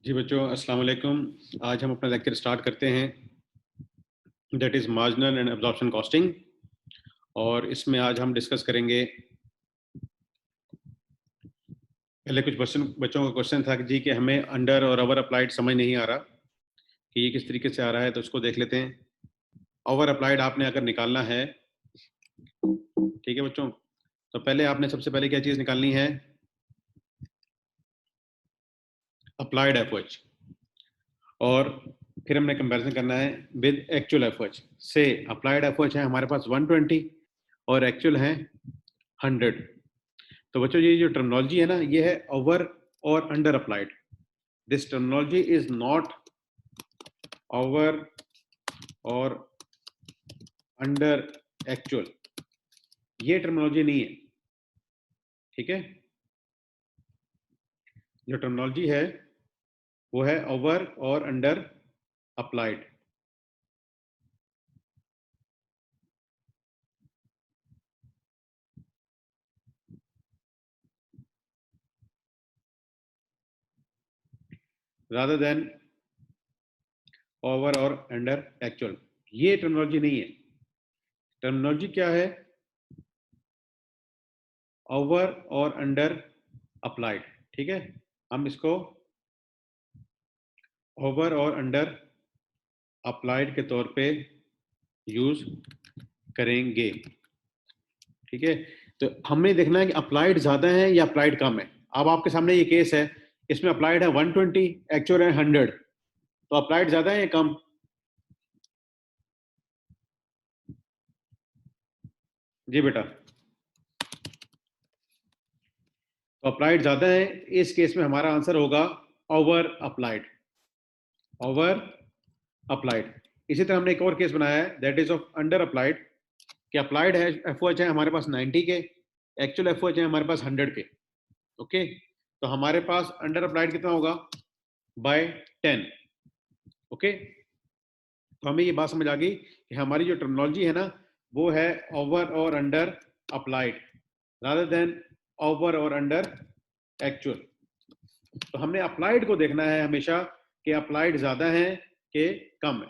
जी बच्चों, अस्सलाम वालेकुम। आज हम अपना लेक्चर स्टार्ट करते हैं, that is marginal and absorption costing. और इसमें आज हम डिस्कस करेंगे, पहले कुछ बच्चों का क्वेश्चन था कि जी कि हमें अंडर और ओवर अप्लाइड समझ नहीं आ रहा कि ये किस तरीके से आ रहा है, तो उसको देख लेते हैं। ओवर अप्लाइड आपने अगर निकालना है, ठीक है बच्चों, तो पहले आपने सबसे पहले क्या चीज़ निकालनी है, अप्लाइड एफओएच। और फिर हमने कंपैरिजन करना है विद एक्चुअल एफओएच से। अप्लाइड एफओएच है हमारे पास 120 और एक्चुअल है 100। तो बच्चों ये जो टर्मिनोलॉजी है ना, ये है ओवर और under applied. This terminology is not over और अंडर एक्चुअल, ये टर्मिनोलॉजी नहीं है, ठीक है। जो टर्मिनोलॉजी है वो है ओवर और under applied. Rather than over और अंडर एक्चुअल, ये टर्मिनोलॉजी नहीं है। टर्मिनोलॉजी क्या है, ओवर और अंडर अप्लाइड, ठीक है। हम इसको ओवर और अंडर अप्लाइड के तौर पे यूज करेंगे, ठीक है। तो हमें देखना है कि अप्लाइड ज्यादा है या अप्लाइड कम है। अब आपके सामने ये केस है, इसमें अप्लाइड है 120, एक्चुअल है 100, तो अप्लाइड ज्यादा है या कम? जी बेटा, तो अप्लाइड ज्यादा है। इस केस में हमारा आंसर होगा ओवर अप्लाइड, ओवर अप्लाइड। इसी तरह हमने एक और केस बनाया है, that is of under applied, कि अप्लाइड है एफओएच है हमारे पास 90 के, एक्चुअल एफओएच है हमारे पास 100 के, ओके। तो हमारे पास अंडर अप्लाइड कितना होगा, बाय 10, ओके। तो हमें ये बात समझ आ गई कि हमारी जो टर्मिनोलॉजी है ना, वो है ओवर और under applied rather than over और अंडर एक्चुअल। तो हमने अप्लाइड को देखना है हमेशा कि अप्लाइड ज्यादा है कि कम है,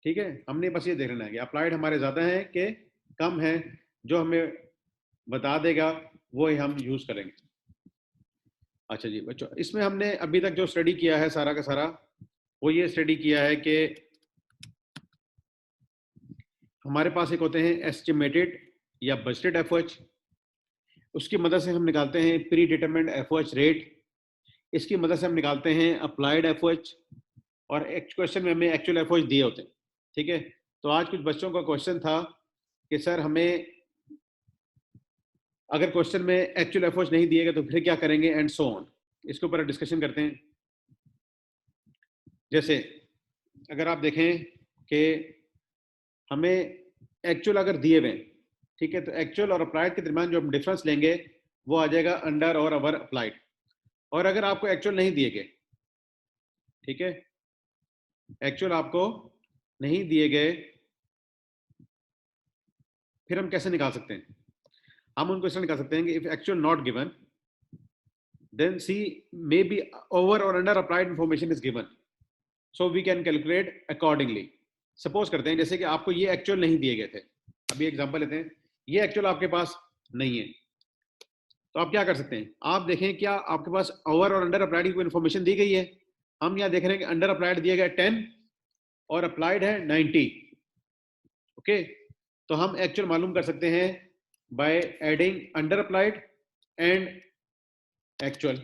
ठीक है। हमने बस ये देखना है कि अप्लाइड हमारे ज्यादा है कि कम है। जो हमें बता देगा वो ही हम यूज करेंगे। अच्छा जी बच्चों, इसमें हमने अभी तक जो स्टडी किया है सारा का सारा, वो ये स्टडी किया है कि हमारे पास एक होते हैं एस्टिमेटेड या बजटेड एफओएच, उसकी मदद से हम निकालते हैं प्री डिटरमिन्ड एफओएच रेट, इसकी मदद से हम निकालते हैं अप्लाइड एफओएच, और एक क्वेश्चन में हमें एक्चुअल एफओएच दिए होते हैं, ठीक है। तो आज कुछ बच्चों का क्वेश्चन था कि सर हमें अगर क्वेश्चन में एक्चुअल एफओएच नहीं दिएगा तो फिर क्या करेंगे, एंड सो ऑन। इसके ऊपर डिस्कशन करते हैं। जैसे अगर आप देखें कि हमें एक्चुअल अगर दिए हुए, ठीक है, तो एक्चुअल और अप्लाइड के दरमियान जो हम डिफरेंस लेंगे वो आ जाएगा अंडर और ओवर अप्लाइड। और अगर आपको एक्चुअल नहीं दिए गए, ठीक है, एक्चुअल आपको नहीं दिए गए, फिर हम कैसे निकाल सकते हैं? हम उनको ऐसे निकाल सकते हैं कि if actual not given then see may be over और under applied information is given, so we can calculate accordingly. Suppose करते हैं जैसे कि आपको ये एक्चुअल नहीं दिए गए थे, अभी एग्जांपल लेते हैं, ये एक्चुअल आपके पास नहीं है, तो आप क्या कर सकते हैं, आप देखें क्या आपके पास ओवर और अंडर अप्लाइड की कोई इन्फॉर्मेशन दी गई है। हम यहाँ देख रहे हैं कि अंडर अप्लाइड दिया गया 10 और अप्लाइड है 90, ओके। तो हम एक्चुअल मालूम कर सकते हैं by adding under applied and actual,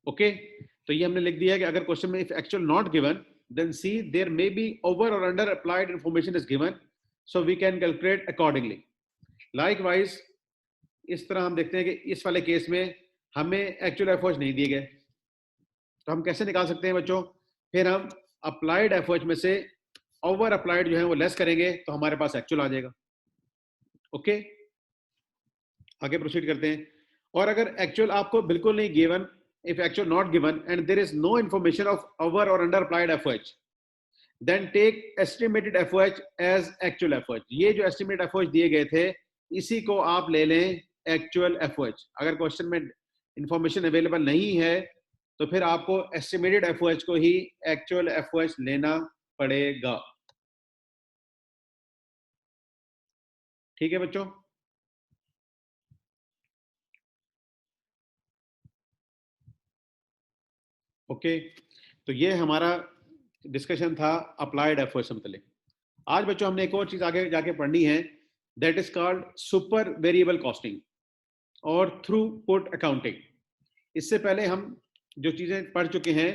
okay. तो ये हमने लिख दिया कि अगर क्वेश्चन में if actual not given then see there may be over और under applied information is given, so we can calculate accordingly. Likewise इस तरह हम देखते हैं कि इस वाले केस में हमें एक्चुअल एफओएच नहीं दिए गए, तो हम कैसे निकाल सकते हैं बच्चों, फिर हम अप्लाइड एफओएच में से ओवर अप्लाइड जो है वो लेस करेंगे तो हमारे पास एक्चुअल आ जाएगा, ओके। आगे प्रोसीड करते हैं। और अगर एक्चुअल आपको बिल्कुल नहीं given, if actual not given and there is no information of over और under applied FOH, then take estimated FOH as actual FOH. ये जो एस्टिमेटेड एफओएच दिए गए थे इसी को आप ले लें एक्चुअल एफओएच। अगर क्वेश्चन में इंफॉर्मेशन अवेलेबल नहीं है तो फिर आपको एस्टिमेटेड एफओएच को ही एक्चुअल एफओएच लेना पड़ेगा। ठीक है बच्चों? ओके, तो ये हमारा डिस्कशन था अप्लाइड एफओएच से मुतालिक। आज बच्चों हमने एक और चीज आगे जाके पढ़नी है, that is called super variable costing और थ्रूपुट अकाउंटिंग। इससे पहले हम जो चीजें पढ़ चुके हैं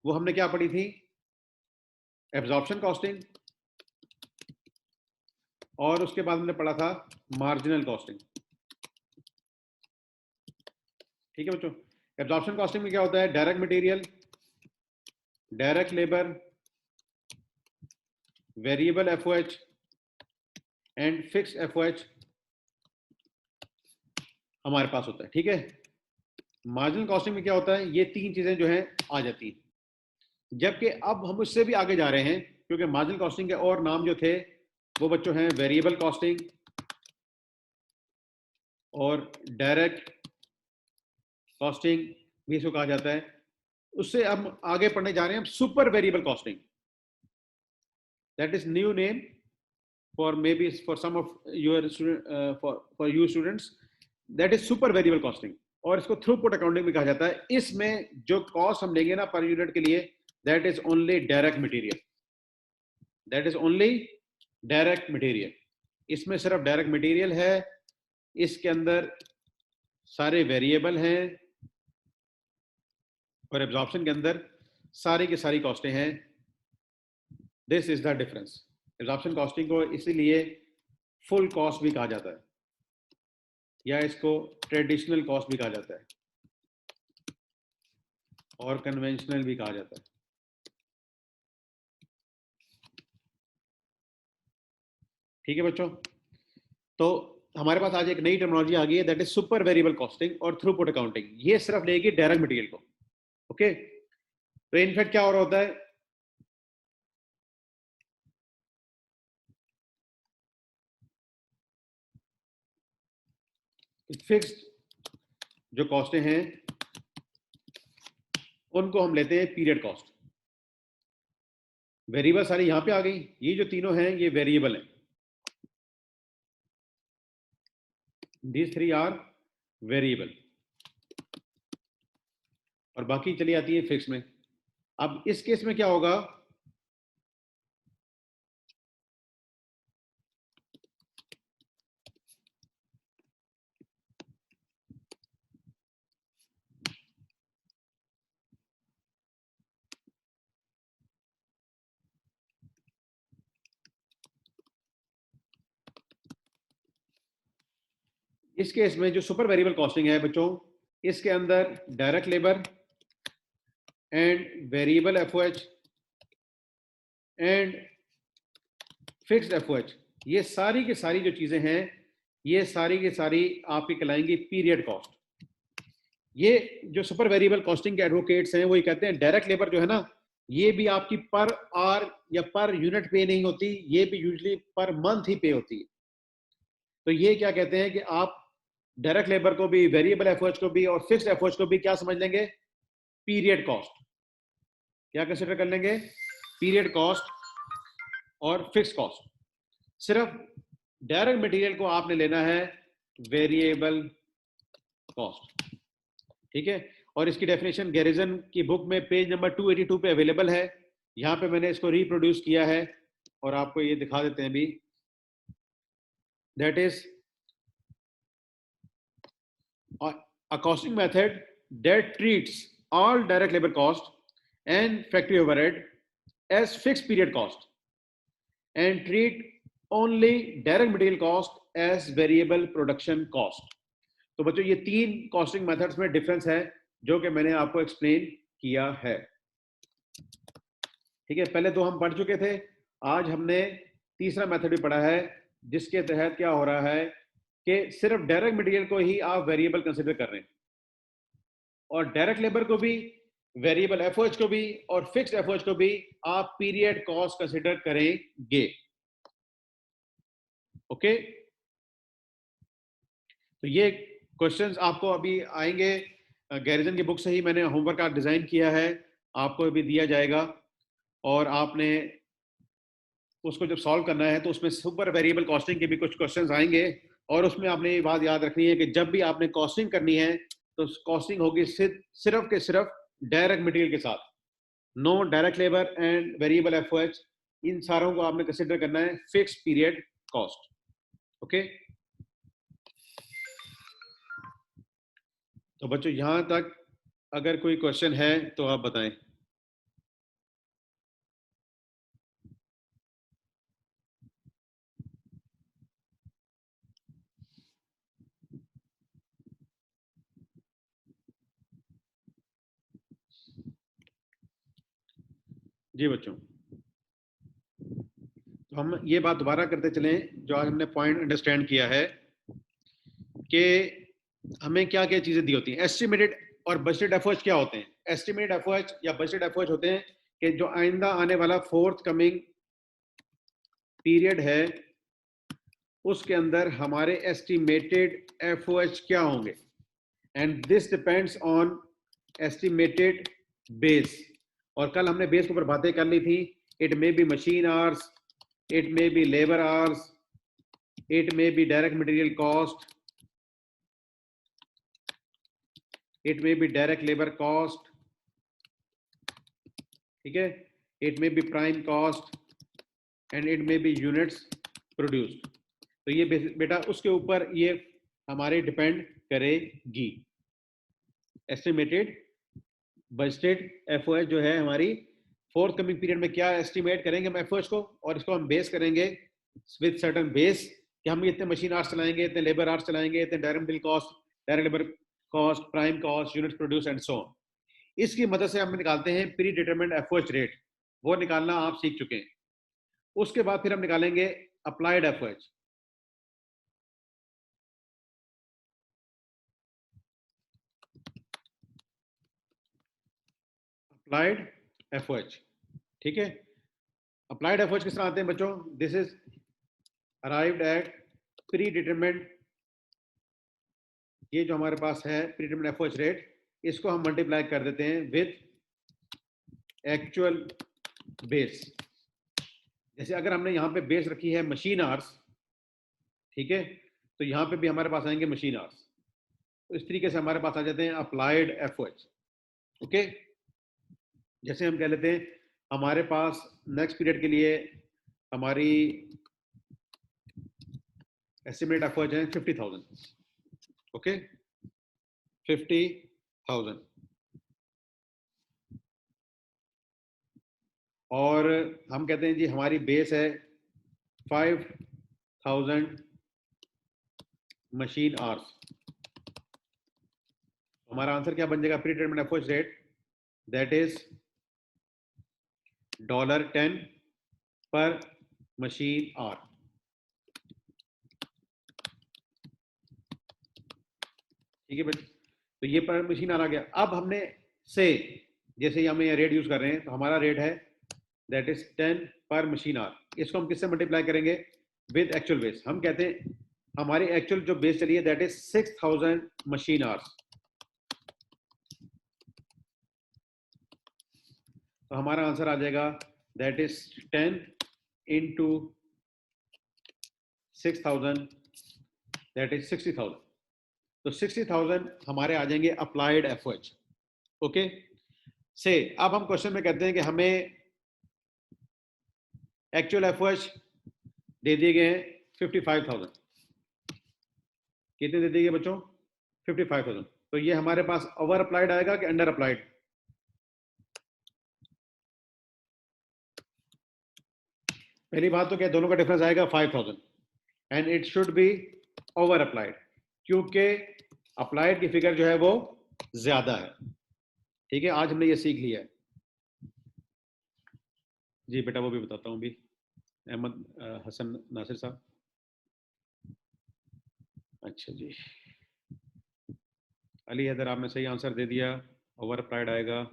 वो हमने क्या पढ़ी थी? एब्जॉर्प्शन कॉस्टिंग, और उसके बाद हमने पढ़ा था मार्जिनल कॉस्टिंग। ठीक है बच्चों? एब्जॉर्प्शन कॉस्टिंग में क्या होता है? Direct material, direct labour, variable FOH and fixed FOH हमारे पास होता है। ठीक है? मार्जिनल कॉस्टिंग में क्या होता है? ये तीन चीजें जो है आ जाती हैं। जबकि अब हम उससे भी आगे जा रहे हैं, क्योंकि मार्जिनल कॉस्टिंग के और नाम जो थे वो बच्चों हैं वेरिएबल कॉस्टिंग और डायरेक्ट कॉस्टिंग भी इसको कहा जाता है। उससे हम आगे पढ़ने जा रहे हैं super variable costing. That is new name for may be for some of your for you students, that is super variable costing. और इसको थ्रूपुट अकाउंटिंग भी कहा जाता है। इसमें जो कॉस्ट हम लेंगे ना पर यूनिट के लिए, that is only direct material, that is only direct material. इसमें सिर्फ डायरेक्ट मटेरियल है, इसके अंदर सारे वेरिएबल हैं, और एब्जॉर्प्शन के अंदर सारी की सारी कॉस्टें हैं। This is the difference. Absorption costing को इसीलिए फुल कॉस्ट भी कहा जाता है, या इसको ट्रेडिशनल कॉस्ट भी कहा जाता है, और कन्वेंशनल भी कहा जाता है। ठीक है बच्चों? तो हमारे पास आज एक नई टर्मिनोलॉजी आ गई है, that is super variable costing और थ्रूपुट अकाउंटिंग। ये सिर्फ लेगी डायरेक्ट मटेरियल को। ओके, तो इनफैक्ट क्या हो रहा होता है, फिक्स्ड जो कॉस्टें हैं उनको हम लेते हैं पीरियड कॉस्ट। वेरिएबल सारी यहां पे आ गई, ये जो तीनों हैं ये वेरिएबल हैं, these three are वेरिएबल, और बाकी चली आती है फिक्स में। अब इस केस में क्या होगा, इस केस में जो सुपर वेरिएबल कॉस्टिंग है बच्चों, इसके अंदर direct labour and variable FOH and fixed FOH, ये सारी की सारी जो चीजें हैं ये सारी की सारी आपकी कहलाएंगी पीरियड कॉस्ट। ये जो सुपर वेरिएबल कॉस्टिंग के एडवोकेट्स हैं वो ये कहते हैं डायरेक्ट लेबर जो है ना, ये भी आपकी पर आवर या पर यूनिट पे नहीं होती, ये भी यूजुअली पर मंथ ही पे होती है। तो ये क्या कहते हैं कि आप डायरेक्ट लेबर को भी, वेरिएबल एफओएच को भी और फिक्स्ड एफओएच को भी क्या समझ लेंगे? Period cost. क्या कंसिडर कर लेंगे? पीरियड कॉस्ट और फिक्स कॉस्ट। सिर्फ डायरेक्ट मटेरियल को आपने लेना है वेरिएबल कॉस्ट। ठीक है? और इसकी डेफिनेशन गैरिसन की बुक में पेज नंबर 282 पे अवेलेबल है। यहां पे मैंने इसको रिप्रोड्यूस किया है और आपको ये दिखा देते हैं भी। That is a costing method that treats all direct labor cost and factory overhead as fixed period cost and treat only direct material cost as variable production cost। तो बच्चों ये तीन कॉस्टिंग मेथड्स में डिफरेंस है जो कि मैंने आपको एक्सप्लेन किया है। ठीक है? पहले दो हम पढ़ चुके थे, आज हमने तीसरा मेथड भी पढ़ा है, जिसके तहत क्या हो रहा है कि सिर्फ डायरेक्ट मटेरियल को ही आप वेरिएबल कंसिडर कर रहे हैं, और डायरेक्ट लेबर को भी, वेरिएबल एफओएच को भी और फिक्स्ड एफओएच को भी आप पीरियड कॉस्ट कंसिडर करेंगे। ओके, तो ये क्वेश्चंस आपको अभी आएंगे गैरिजन की बुक से ही मैंने होमवर्क का डिज़ाइन किया है, आपको भी दिया जाएगा और आपने उसको जब सॉल्व करना है तो उसमें सुपर वेरिएबल कॉस्टिंग के भी कुछ क्वेश्चंस आएंगे और उसमें आपने ये बात याद रखनी है कि जब भी आपने कॉस्टिंग करनी है तो कॉस्टिंग होगी सिर्फ के सिर्फ डायरेक्ट मटेरियल के साथ, no direct labour and variable FOH, इन सारों को आपने कंसिडर करना है फिक्स पीरियड कॉस्ट। ओके, तो बच्चों यहां तक अगर कोई क्वेश्चन है तो आप बताएं। जी बच्चों, तो हम ये बात दोबारा करते चलें जो आज हमने पॉइंट अंडरस्टैंड किया है कि हमें क्या क्या चीजें दी होती हैं। एस्टिमेटेड और बजटेड एफर्ट्स क्या होते हैं? एस्टिमेटेड एफर्ट्स या बजटेड एफर्ट्स होते हैं कि जो आइंदा आने वाला फोर्थ कमिंग पीरियड है उसके अंदर हमारे एस्टिमेटेड एफर्ट्स क्या होंगे, and this depends on estimated base. और कल हमने बेस के ऊपर बातें कर ली थी, it may be machine hours, it may be labour hours, it may be direct material cost, it may be direct labor cost, ठीक है, it may be prime cost and it may be units produced। तो ये बेटा उसके ऊपर ये हमारे depend करेगी। एस्टिमेटेड बजटेड एफओएच जो है हमारी फोर्थ कमिंग पीरियड में क्या एस्टिमेट करेंगे हम एफओएच को, और इसको हम बेस करेंगे विद सर्टेन बेस कि हम इतने मशीन आवर्स चलाएंगे, इतने लेबर आवर्स चलाएंगे, इतने direct material cost, direct labour cost, prime cost, unit produce and so on. इसकी मदद से हम निकालते हैं प्री डिटरमिन्ड एफओएच रेट, वो निकालना आप सीख चुके हैं। उसके बाद फिर हम निकालेंगे अप्लाइड एफओएच। अप्लाइड एफओएच, ठीक है। अप्लाइड एफओएच किस तरह आते हैं बच्चों? This is arrived at pre determined, ये जो हमारे पास है प्री डिटरमिन्ड एफओएच रेट, इसको हम मल्टीप्लाई कर देते हैं विद एक्चुअल बेस। जैसे अगर हमने यहाँ पे बेस रखी है मशीन आवर्स, ठीक है, तो यहाँ पे भी हमारे पास आएंगे मशीन आवर्स, तो इस तरीके से हमारे पास आ जाते हैं अप्लाइड एफओएच। ओके, जैसे हम कह लेते हैं हमारे पास नेक्स्ट पीरियड के लिए हमारी एस्टिमेट एफओएच है 50,000। ओके, 50,000, और हम कहते हैं जी हमारी बेस है 5,000 मशीन आवर्स। हमारा आंसर क्या बन जाएगा pre determined FOH rate? That is $10 पर मशीन आवर। ठीक है बच्चे, तो ये पर मशीन आवर आ गया। अब हमने से जैसे हम ये रेट यूज कर रहे हैं तो हमारा रेट है दैट इज 10 पर मशीन आवर। इसको हम किससे मल्टीप्लाई करेंगे? With actual base. हम कहते हैं हमारी एक्चुअल जो बेस चली है दैट इज 6,000 मशीन आवर्स। तो हमारा आंसर आ जाएगा that is 10 into 6,000, that is 60,000। तो 60,000 हमारे आ जाएंगे अप्लाइड एफओएच। ओके, से अब हम क्वेश्चन में कहते हैं कि हमें एक्चुअल एफओएच दे दिए गए हैं 55,000। कितने दे दिए गए बच्चों? 55,000। तो ये हमारे पास ओवर अप्लाइड आएगा कि अंडर अप्लाइड? पहली बात तो क्या दोनों का डिफरेंस आएगा 5,000 and it should be over applied, क्योंकि अप्लाइड की फिगर जो है वो ज्यादा है। ठीक है, आज हमने ये सीख लिया है। जी बेटा वो भी बताता हूँ अभी, अहमद हसन नासिर साहब। अच्छा जी, अली हैदर आपने सही आंसर दे दिया, ओवर अप्लाइड आएगा।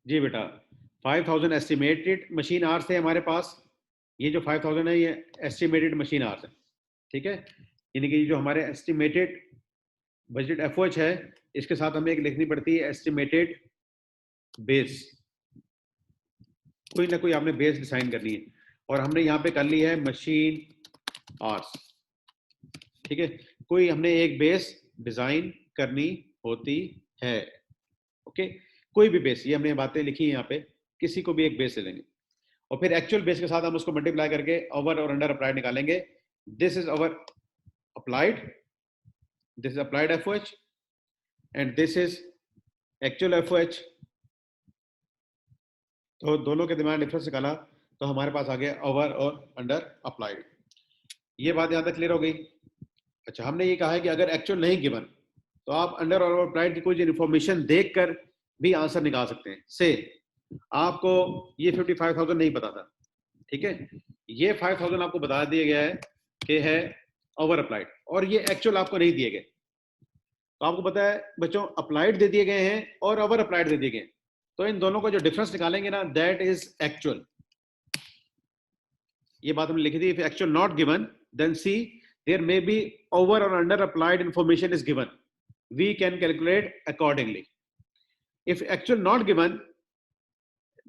जी बेटा 5,000 एस्टिमेटेड मशीन आवर्स थे हमारे पास, ये जो 5,000 है ये एस्टिमेटेड मशीन आवर्स है। ठीक है, यानी कि जो हमारे एस्टिमेटेड बजट एफओएच है, इसके साथ हमें एक लिखनी पड़ती है एस्टिमेटेड बेस, कोई ना कोई आपने बेस डिसाइन करनी है, और हमने यहाँ पे कर ली है मशीन आर्स, ठीक है, कोई हमने एक बेस डिजाइन करनी होती है, ओके, कोई भी बेस, ये हमने बातें लिखी है यहाँ पे, किसी को भी एक बेस ले लेंगे, और फिर एक्चुअल बेस के साथ हम उसको मल्टीप्लाई करके ओवर और अंडर अप्लाइड निकालेंगे। This is over applied, this is applied FOH and this is actual FOH. तो दोनों के दिमाग डिफरेंस निकाला तो हमारे पास आ गया ओवर और अंडर अप्लाइड। ये बात यहां तक क्लियर हो गई। अच्छा, हमने ये कहा है कि अगर एक्चुअल नहीं गिवन तो आप अंडर और अप्लाइड की कोई इन्फॉर्मेशन देखकर भी आंसर निकाल सकते हैं। से आपको ये 55,000 नहीं पता था, ठीक है, ये 5,000 आपको बता दिया गया है कि है ओवर अप्लाइड, और ये एक्चुअल आपको नहीं दिए गए। तो आपको पता है बच्चों, अप्लाइड दे दिए गए हैं और ओवर अप्लाइड दे दिए गए, तो इन दोनों का जो डिफरेंस निकालेंगे ना, दैट इज एक्चुअल। ये बात हमने लिखी थी, if actual not given then see there may be over और under applied information is given, we can calculate accordingly. If actual not given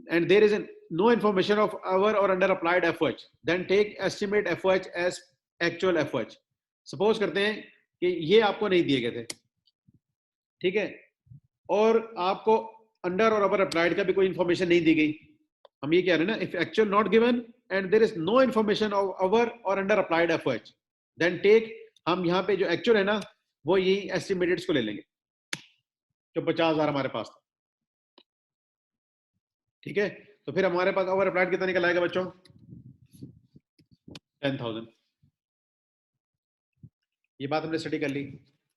and there is no information of over or under applied FOH, then take estimate FOH as actual FOH। Suppose करते हैं कि ये आपको नहीं दिए गए थे, ठीक है, और आपको अंडर और ओवर अप्लाइड का भी कोई इंफॉर्मेशन नहीं दी गई, हम ये कह रहे हैं ना, if actual not given and there is no information of over और under applied FOH, then take, हम यहाँ पे जो एक्चुअल है ना वो यही एस्टिमेटेड को ले लेंगे जो 50,000 हमारे पास था, ठीक है। तो फिर हमारे पास ओवर अप्लाइड कितना निकल आएगा बच्चों, 10,000। ये बात हमने स्टडी कर ली।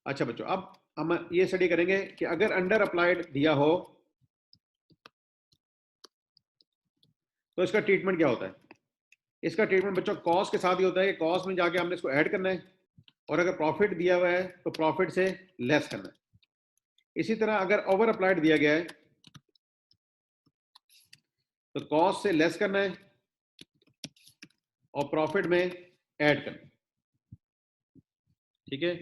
अच्छा बच्चों, अब हम ये स्टडी करेंगे कि अगर अंडर अप्लाइड दिया हो तो इसका ट्रीटमेंट क्या होता है। इसका ट्रीटमेंट बच्चों कॉस्ट के साथ ही होता है कि कॉस्ट में जाके हमने इसको ऐड करना है, और अगर प्रॉफिट दिया हुआ है तो प्रॉफिट से लेस करना है। इसी तरह अगर ओवर अप्लाइड दिया गया है तो कॉस्ट से लेस करना है और प्रॉफिट में ऐड करना है, ठीक है।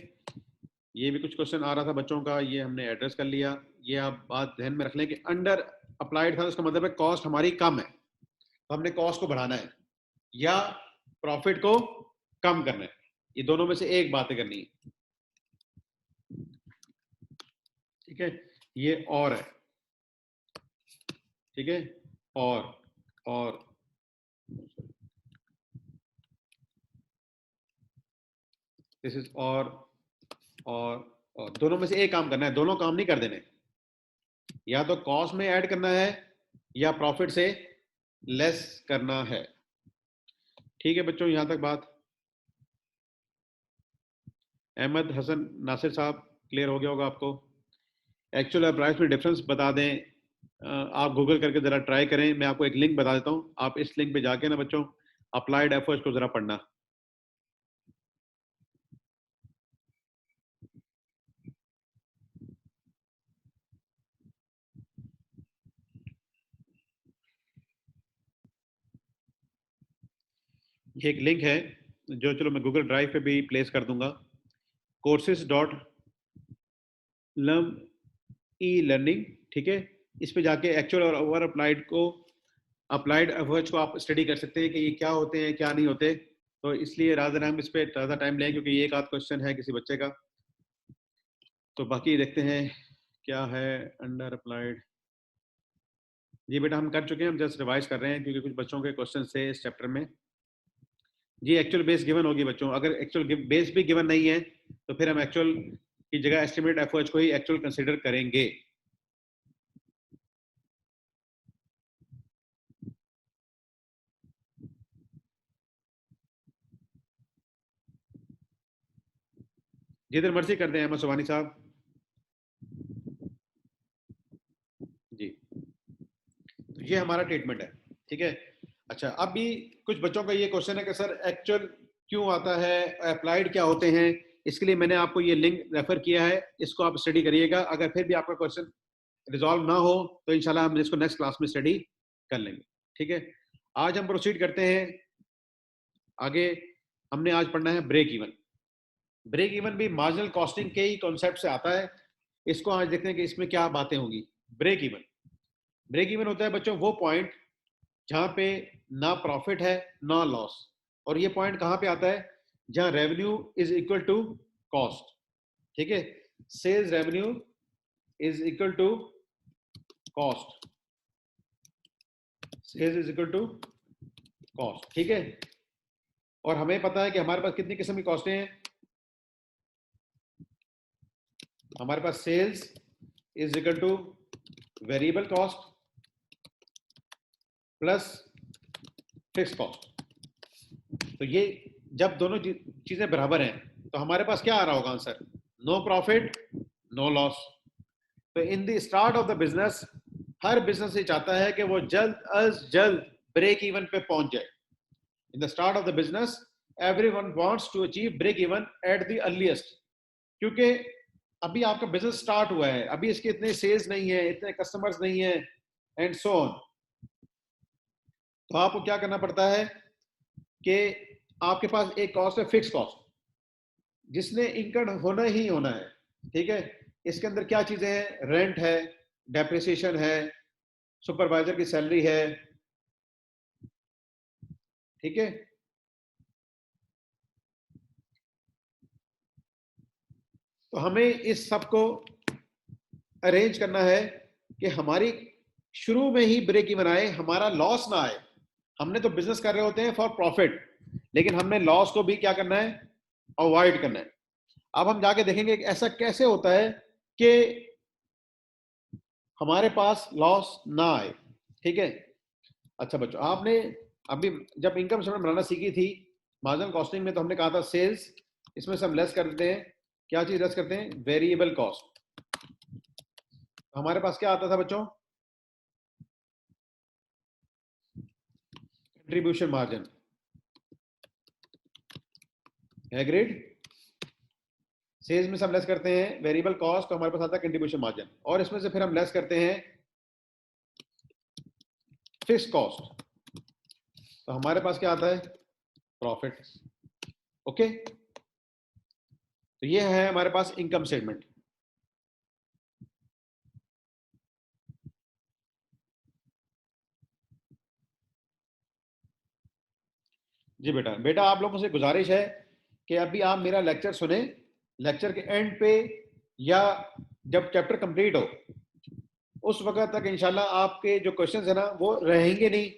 ये भी कुछ क्वेश्चन आ रहा था बच्चों का, ये हमने एड्रेस कर लिया। ये आप बात ध्यान में रख लें कि अंडर अप्लाइड था तो उसका मतलब है कॉस्ट हमारी कम है, तो हमने कॉस्ट को बढ़ाना है या प्रॉफिट को कम करना है, ये दोनों में से एक बातें करनी है, ठीक है। ये और है, ठीक है, और दिस इज और दोनों में से एक काम करना है, दोनों काम नहीं कर देने, या तो कॉस्ट में ऐड करना है या प्रॉफिट से लेस करना है, ठीक है बच्चों। यहां तक बात अहमद हसन नासिर साहब क्लियर हो गया होगा आपको। एक्चुअल और प्राइस में डिफरेंस बता दें, आप गूगल करके जरा ट्राई करें, मैं आपको एक लिंक बता देता हूं, आप इस लिंक पे जाके ना बच्चों अप्लाइड एफर्ट्स को जरा पढ़ना। ये एक लिंक है जो, चलो मैं गूगल ड्राइव पे भी प्लेस कर दूंगा, courses.lum e-learning, ठीक है। इस पे जाके एक्चुअल और ओवर अप्लाइड को, अप्लाइड एफर्ट्स को आप स्टडी कर सकते हैं कि ये क्या होते हैं क्या नहीं होते। तो इसलिए रादर हम इस पे ज़्यादा टाइम लें क्योंकि ये एक आध क्वेश्चन है किसी बच्चे का, तो बाकी देखते हैं क्या है अंडर अप्लाइड। जी बेटा हम कर चुके हैं, हम जस्ट रिवाइज कर रहे हैं क्योंकि कुछ बच्चों के क्वेश्चन थे इस चैप्टर में। जी एक्चुअल बेस गिवन होगी बच्चों, अगर एक्चुअल बेस भी गिवन नहीं है तो फिर हम एक्चुअल की जगह एस्टिमेट एफर्ट्स को ही एक्चुअल कंसीडर करेंगे। जिधर मर्जी कर दें अहमद सुबानी साहब जी। तो ये हमारा ट्रीटमेंट है, ठीक है। अच्छा, अब भी कुछ बच्चों का ये क्वेश्चन है कि सर एक्चुअल क्यों आता है, अप्लाइड क्या होते हैं, इसके लिए मैंने आपको ये लिंक रेफर किया है, इसको आप स्टडी करिएगा। अगर फिर भी आपका क्वेश्चन रिजॉल्व ना हो तो इंशाल्लाह हम इसको नेक्स्ट क्लास में स्टडी कर लेंगे, ठीक है। आज हम प्रोसीड करते हैं आगे। हमने आज पढ़ना है ब्रेक इवन। ब्रेक इवन भी मार्जिनल कॉस्टिंग के ही कॉन्सेप्ट से आता है। इसको आज देखते हैं कि इसमें क्या बातें होंगी। ब्रेक इवन होता है बच्चों वो पॉइंट जहां पे ना प्रॉफिट है ना लॉस, और ये पॉइंट कहां पे आता है, जहां revenue is equal to cost. ठीक है, sales revenue is equal to cost, sales is equal to cost. ठीक है, और हमें पता है कि हमारे पास कितनी किस्म की कॉस्टें हैं। हमारे पास sales is equal to variable cost plus fix cost. तो ये जब दोनों चीजें बराबर हैं तो हमारे पास क्या आ रहा होगा answer, no profit no loss. तो in the start of the business हर बिजनेस ये चाहता है कि वो जल्द अज जल्द ब्रेक इवन पे पहुंच जाए। In the start of the business everyone wants to achieve break even at the earliest, क्योंकि अभी आपका बिजनेस स्टार्ट हुआ है, अभी इसके इतने सेल्स नहीं है, इतने कस्टमर्स नहीं है एंड सो ऑन। तो आपको क्या करना पड़ता है कि आपके पास एक कॉस्ट है फिक्स कॉस्ट, जिसने इनकम होना ही होना है। ठीक है, इसके अंदर क्या चीजें हैं, रेंट है, डेप्रिसिएशन है, सुपरवाइजर की सैलरी है। ठीक है, तो हमें इस सब को अरेंज करना है कि हमारी शुरू में ही ब्रेक इवन आए, हमारा लॉस ना आए। हमने तो बिजनेस कर रहे होते हैं फॉर प्रॉफिट, लेकिन हमने लॉस को भी क्या करना है, अवॉइड करना है। अब हम जाके देखेंगे कि ऐसा कैसे होता है कि हमारे पास लॉस ना आए। ठीक है, अच्छा बच्चों, आपने अभी जब इनकम स्टेटमेंट बनाना सीखी थी मार्जिनल कॉस्टिंग में, तो हमने कहा था सेल्स, इसमें से हम लेस कर देते हैं, क्या चीज लेस करते हैं, वेरिएबल कॉस्ट। हमारे पास क्या आता था बच्चों, कंट्रीब्यूशन मार्जिन। एग्रीड, सेल्स में से हम लेस करते हैं वेरिएबल कॉस्ट, तो हमारे पास आता है कंट्रीब्यूशन मार्जिन, और इसमें से फिर हम लेस करते हैं फिक्स कॉस्ट, तो हमारे पास क्या आता है, प्रॉफिट। ओके, तो ये है हमारे पास इनकम स्टेटमेंट। जी बेटा, बेटा आप लोगों से गुजारिश है कि अभी आप मेरा लेक्चर सुने, लेक्चर के एंड पे या जब चैप्टर कंप्लीट हो उस वक्त तक इंशाल्लाह आपके जो क्वेश्चंस है ना वो रहेंगे नहीं,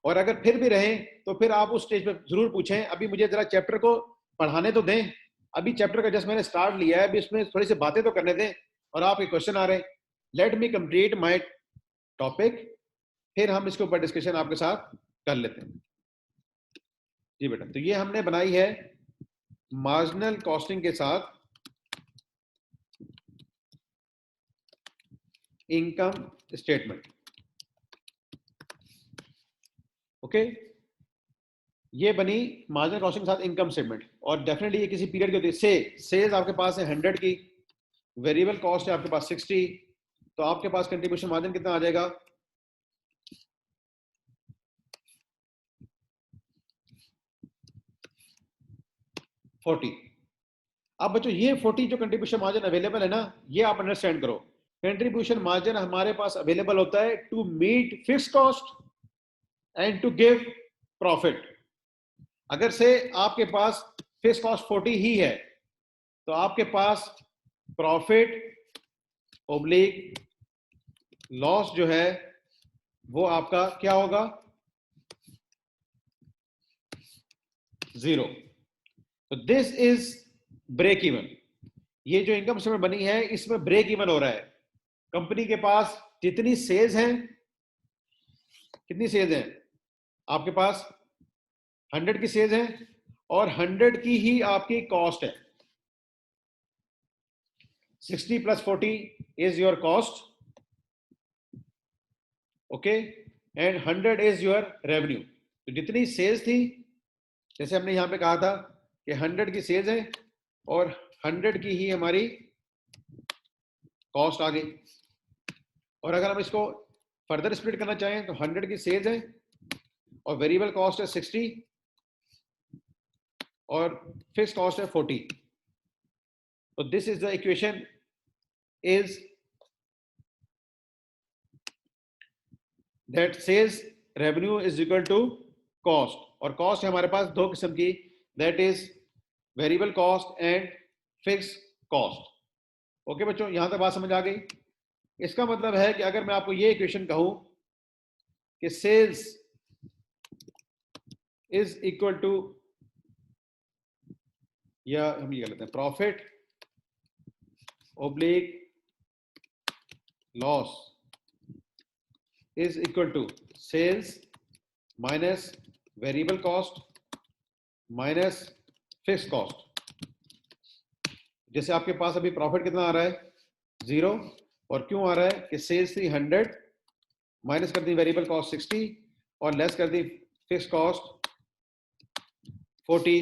और अगर फिर भी रहें तो फिर आप उस स्टेज पे जरूर पूछें। अभी मुझे जरा चैप्टर को पढ़ाने तो दें, अभी चैप्टर का जस्ट मैंने स्टार्ट लिया है, अभी इसमें थोड़ी सी बातें तो करने दें, और आपके क्वेश्चन आ रहे हैं। Let me complete my topic, फिर हम इसके ऊपर डिस्कशन आपके साथ कर लेते हैं। जी बेटा, तो ये हमने बनाई है मार्जिनल कॉस्टिंग के साथ इनकम स्टेटमेंट। ओके, ये बनी मार्जिनल कॉस्टिंग के साथ इनकम स्टेटमेंट, और डेफिनेटली ये किसी पीरियड की होती है। सेल्स आपके पास है 100 की, वेरिएबल कॉस्ट है आपके पास 60, तो आपके पास कंट्रीब्यूशन मार्जिन कितना आ जाएगा, 40। अब बच्चों ये 40 जो कंट्रीब्यूशन मार्जिन अवेलेबल है ना, ये आप अंडरस्टैंड करो। कंट्रीब्यूशन मार्जिन हमारे पास अवेलेबल होता है to meet fix cost and to give profit. अगर से आपके पास फिक्स कॉस्ट 40 ही है, तो आपके पास प्रॉफिट ओब्लिक लॉस जो है वो आपका क्या होगा, 0। तो दिस इज ब्रेक इवन। ये जो इनकम स्टेटमेंट बनी है इसमें ब्रेक इवन हो रहा है। कंपनी के पास जितनी सेल्स हैं, कितनी सेल्स हैं आपके पास, 100 की सेल्स हैं, और 100 की ही आपकी कॉस्ट है। 60 + 40 is your cost, okay, and 100 is your revenue। तो जितनी सेल्स थी, जैसे हमने यहां पे कहा था कि 100 की सेल्स है और 100 की ही हमारी कॉस्ट आ गई। और अगर हम इसको फर्दर स्प्लिट करना चाहें तो 100 की सेल्स है और वेरिएबल कॉस्ट है 60 और फिक्स कॉस्ट है 40। तो this is the equation is that sales revenue is equal to cost, और कॉस्ट है हमारे पास दो किस्म की, that is variable cost and fix cost. Okay बच्चों, यहां तक बात समझ आ गई। इसका मतलब है कि अगर मैं आपको ये इक्वेशन कहूं कि सेल्स इज इक्वल टू, या हम ये लेते हैं profit oblique loss is equal to sales minus variable cost minus fix cost. जैसे आपके पास अभी प्रॉफिट कितना आ रहा है, 0, और क्यों आ रहा है कि सेल्स थी 100, माइनस कर दी वेरिएबल कॉस्ट 60 और लेस कर दी फिक्स कॉस्ट 40,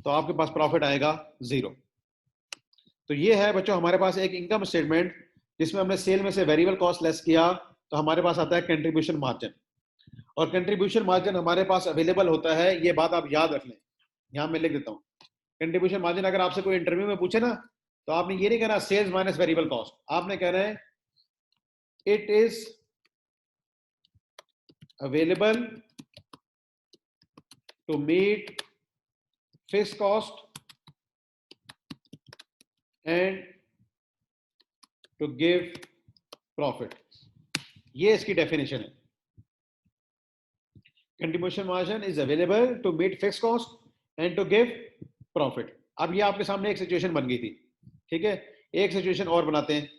तो आपके पास प्रॉफिट आएगा 0। तो ये है बच्चों हमारे पास एक इनकम स्टेटमेंट जिसमें हमने सेल में से वेरिएबल कॉस्ट लेस किया, तो हमारे पास आता है कंट्रीब्यूशन मार्जिन। और कंट्रीब्यूशन मार्जिन हमारे पास अवेलेबल होता है, ये बात आप याद रख लें, यहां मैं लिख देता हूं। कंट्रीब्यूशन मार्जिन अगर आपसे कोई इंटरव्यू में पूछे ना, तो आपने ये नहीं कहना सेल्स माइनस वेरिएबल कॉस्ट, आपने कहना है it is available to meet fix cost and to give profit. ये इसकी डेफिनेशन है। Contribution margin is available to meet fix cost and to give profit. अब ये आपके सामने एक सिचुएशन बन गई थी, ठीक है, एक सिचुएशन और बनाते हैं।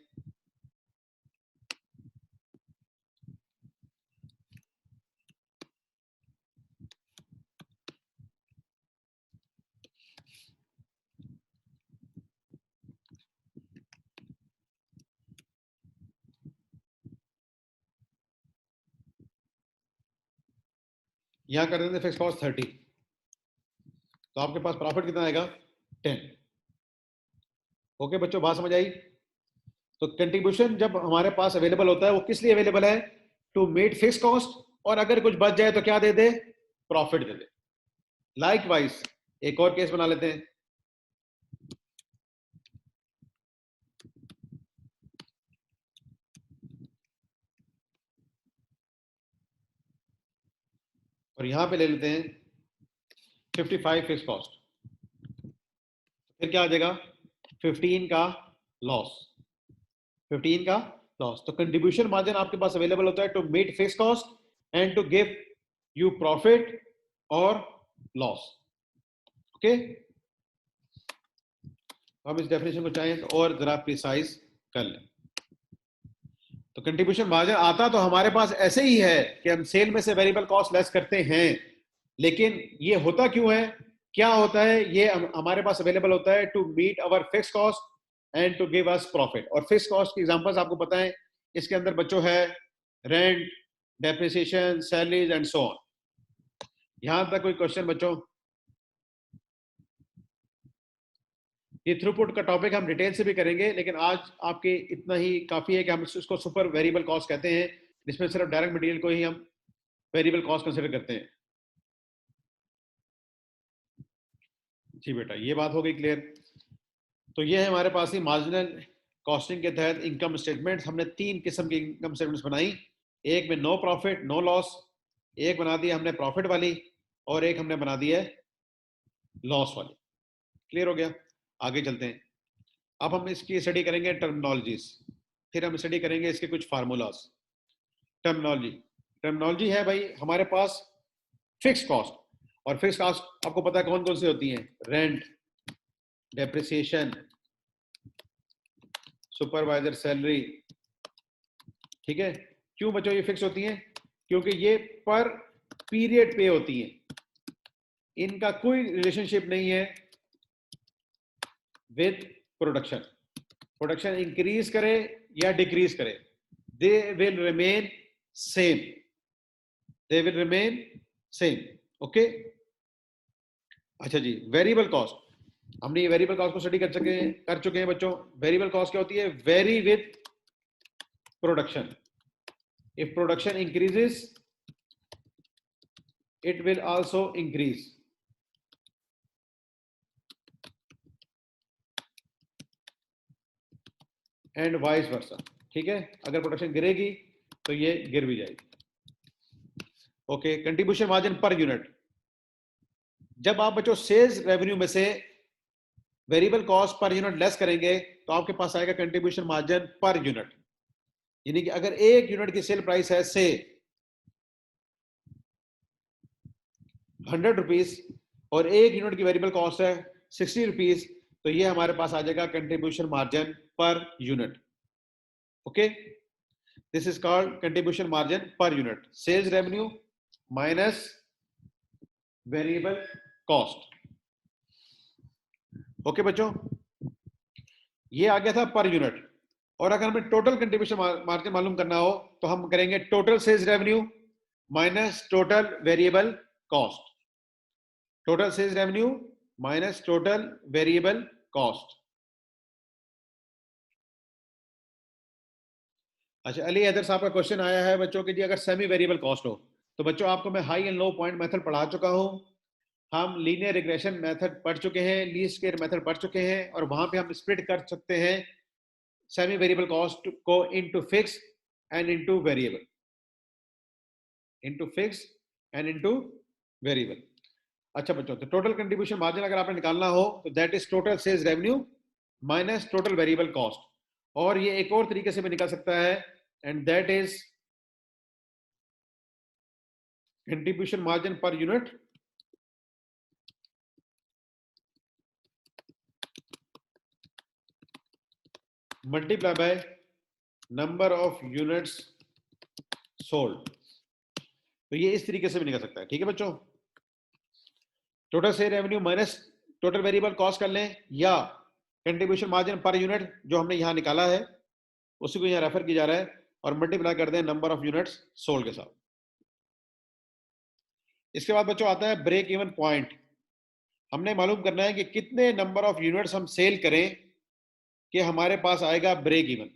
यहां कर देते फिक्स कॉस्ट 30, तो आपके पास प्रॉफिट कितना आएगा 10। ओके बच्चों, बात समझ आई। तो कंट्रीब्यूशन जब हमारे पास अवेलेबल होता है वो किस लिए अवेलेबल है, टू मीट फिक्स कॉस्ट, और अगर कुछ बच जाए तो क्या दे दे, प्रॉफिट दे दे। लाइकवाइज एक और केस बना लेते हैं। और यहां पे ले लेते हैं 55 फिक्स कॉस्ट, फिर क्या आ जाएगा 15 का लॉस, 15 का लॉस। तो कंट्रीब्यूशन मार्जिन आपके पास अवेलेबल होता है to meet fix cost and to give you profit और लॉस। ओके, हम इस डेफिनेशन को चाहें तो और जरा प्रिसाइज कर लें। तो कंट्रीब्यूशन मार्जिन आता तो हमारे पास ऐसे ही है कि हम सेल में से वेरिएबल कॉस्ट लेस करते हैं, लेकिन ये होता क्यों है, क्या होता है, ये हमारे पास अवेलेबल होता है to meet our fix cost and to give us profit. और फिक्स कॉस्ट की एग्जांपल्स आपको पता है, इसके अंदर बच्चों है rent, depreciation, salaries and so on. यहां तक कोई क्वेश्चन बच्चों? ये थ्रूपुट का टॉपिक हम डिटेल से भी करेंगे, लेकिन आज आपके इतना ही काफी है कि हम इसको सुपर वेरिएबल कॉस्ट कहते हैं, जिसमें सिर्फ डायरेक्ट मटेरियल को ही हम वेरिएबल कॉस्ट कंसिडर करते हैं। जी बेटा, ये बात हो गई क्लियर। तो ये है हमारे पास ही मार्जिनल कॉस्टिंग के तहत इनकम स्टेटमेंट्स। हमने 3 किस्म की इनकम स्टेटमेंट्स बनाई, एक में नो प्रॉफिट नो लॉस, एक बना दी हमने प्रॉफिट वाली, और एक हमने बना दी है लॉस वाली। क्लियर हो गया? आगे चलते हैं। अब हम इसकी स्टडी करेंगे टर्मिनोलॉजीज, फिर हम स्टडी करेंगे इसके कुछ फार्मूलाज। टर्मिनोलॉजी, टर्मिनोलॉजी है भाई हमारे पास फिक्स कॉस्ट, और फिक्स कॉस्ट आपको पता है कौन कौन सी होती हैं, रेंट, डेप्रिसिएशन, सुपरवाइजर सैलरी। ठीक है, क्यों बच्चों ये फिक्स होती हैं, क्योंकि ये पर पीरियड पे होती हैं, इनका कोई रिलेशनशिप नहीं है विद प्रोडक्शन। प्रोडक्शन इंक्रीज करे या डिक्रीज करे, they will remain same, they will remain same. Okay, अच्छा जी, वेरिएबल कॉस्ट, हमने ये वेरिएबल कॉस्ट को स्टडी कर चुके हैं बच्चों। वेरिएबल कॉस्ट क्या होती है, very with production. If production increases it will also increase. And vice versa. ठीक है, अगर प्रोडक्शन गिरेगी तो ये गिर भी जाएगी। Okay, contribution margin per unit, जब आप बच्चों सेल्स रेवेन्यू में से variable cost per unit less करेंगे तो आपके पास आएगा कंट्रीब्यूशन मार्जिन पर यूनिट। यानी कि अगर एक यूनिट की सेल प्राइस है से 100 रुपीज और एक यूनिट की वेरिएबल कॉस्ट है 60 रुपीज, तो ये हमारे पास आ जाएगा contribution margin per unit. Okay, this is called contribution margin per unit, sales revenue minus variable cost. Okay बच्चों, ये आ गया था पर यूनिट। और अगर हमें टोटल कंट्रीब्यूशन मार्जिन मालूम करना हो तो हम करेंगे total sales revenue minus total variable cost. Total sales revenue minus total variable cost. अच्छा, अली हैदर साहब का क्वेश्चन आया है बच्चों कि जी अगर सेमी वेरिएबल कॉस्ट हो, तो बच्चों आपको मैं high and low point method पढ़ा चुका हूं, हम लीनियर रिग्रेशन मेथड पढ़ चुके हैं, लीस्ट स्क्वायर मेथड पढ़ चुके हैं, और वहां पे हम स्प्लिट कर सकते हैं सेमी वेरिएबल कॉस्ट को into fix and into variable, into fix and into variable. अच्छा बच्चों, तो टोटल कंट्रीब्यूशन मार्जिन अगर आपने निकालना हो तो that is total sales revenue minus total variable cost. और ये एक और तरीके से भी निकल सकता है, and that is contribution margin per unit multiply by number of units sold. तो ये इस तरीके से भी निकल सकता है। ठीक है बच्चों, total sale revenue minus total variable cost कर लें, या कंट्रीब्यूशन मार्जिन पर यूनिट जो हमने यहां निकाला है उसी को यहां रेफर किया जा रहा है, और मल्टीप्लाई कर दें नंबर ऑफ यूनिट्स सोल्ड के साथ। इसके बाद बच्चों आता है ब्रेक इवन पॉइंट। हमने मालूम करना है कि कितने नंबर ऑफ यूनिट्स हम सेल करें कि हमारे पास आएगा ब्रेक इवन।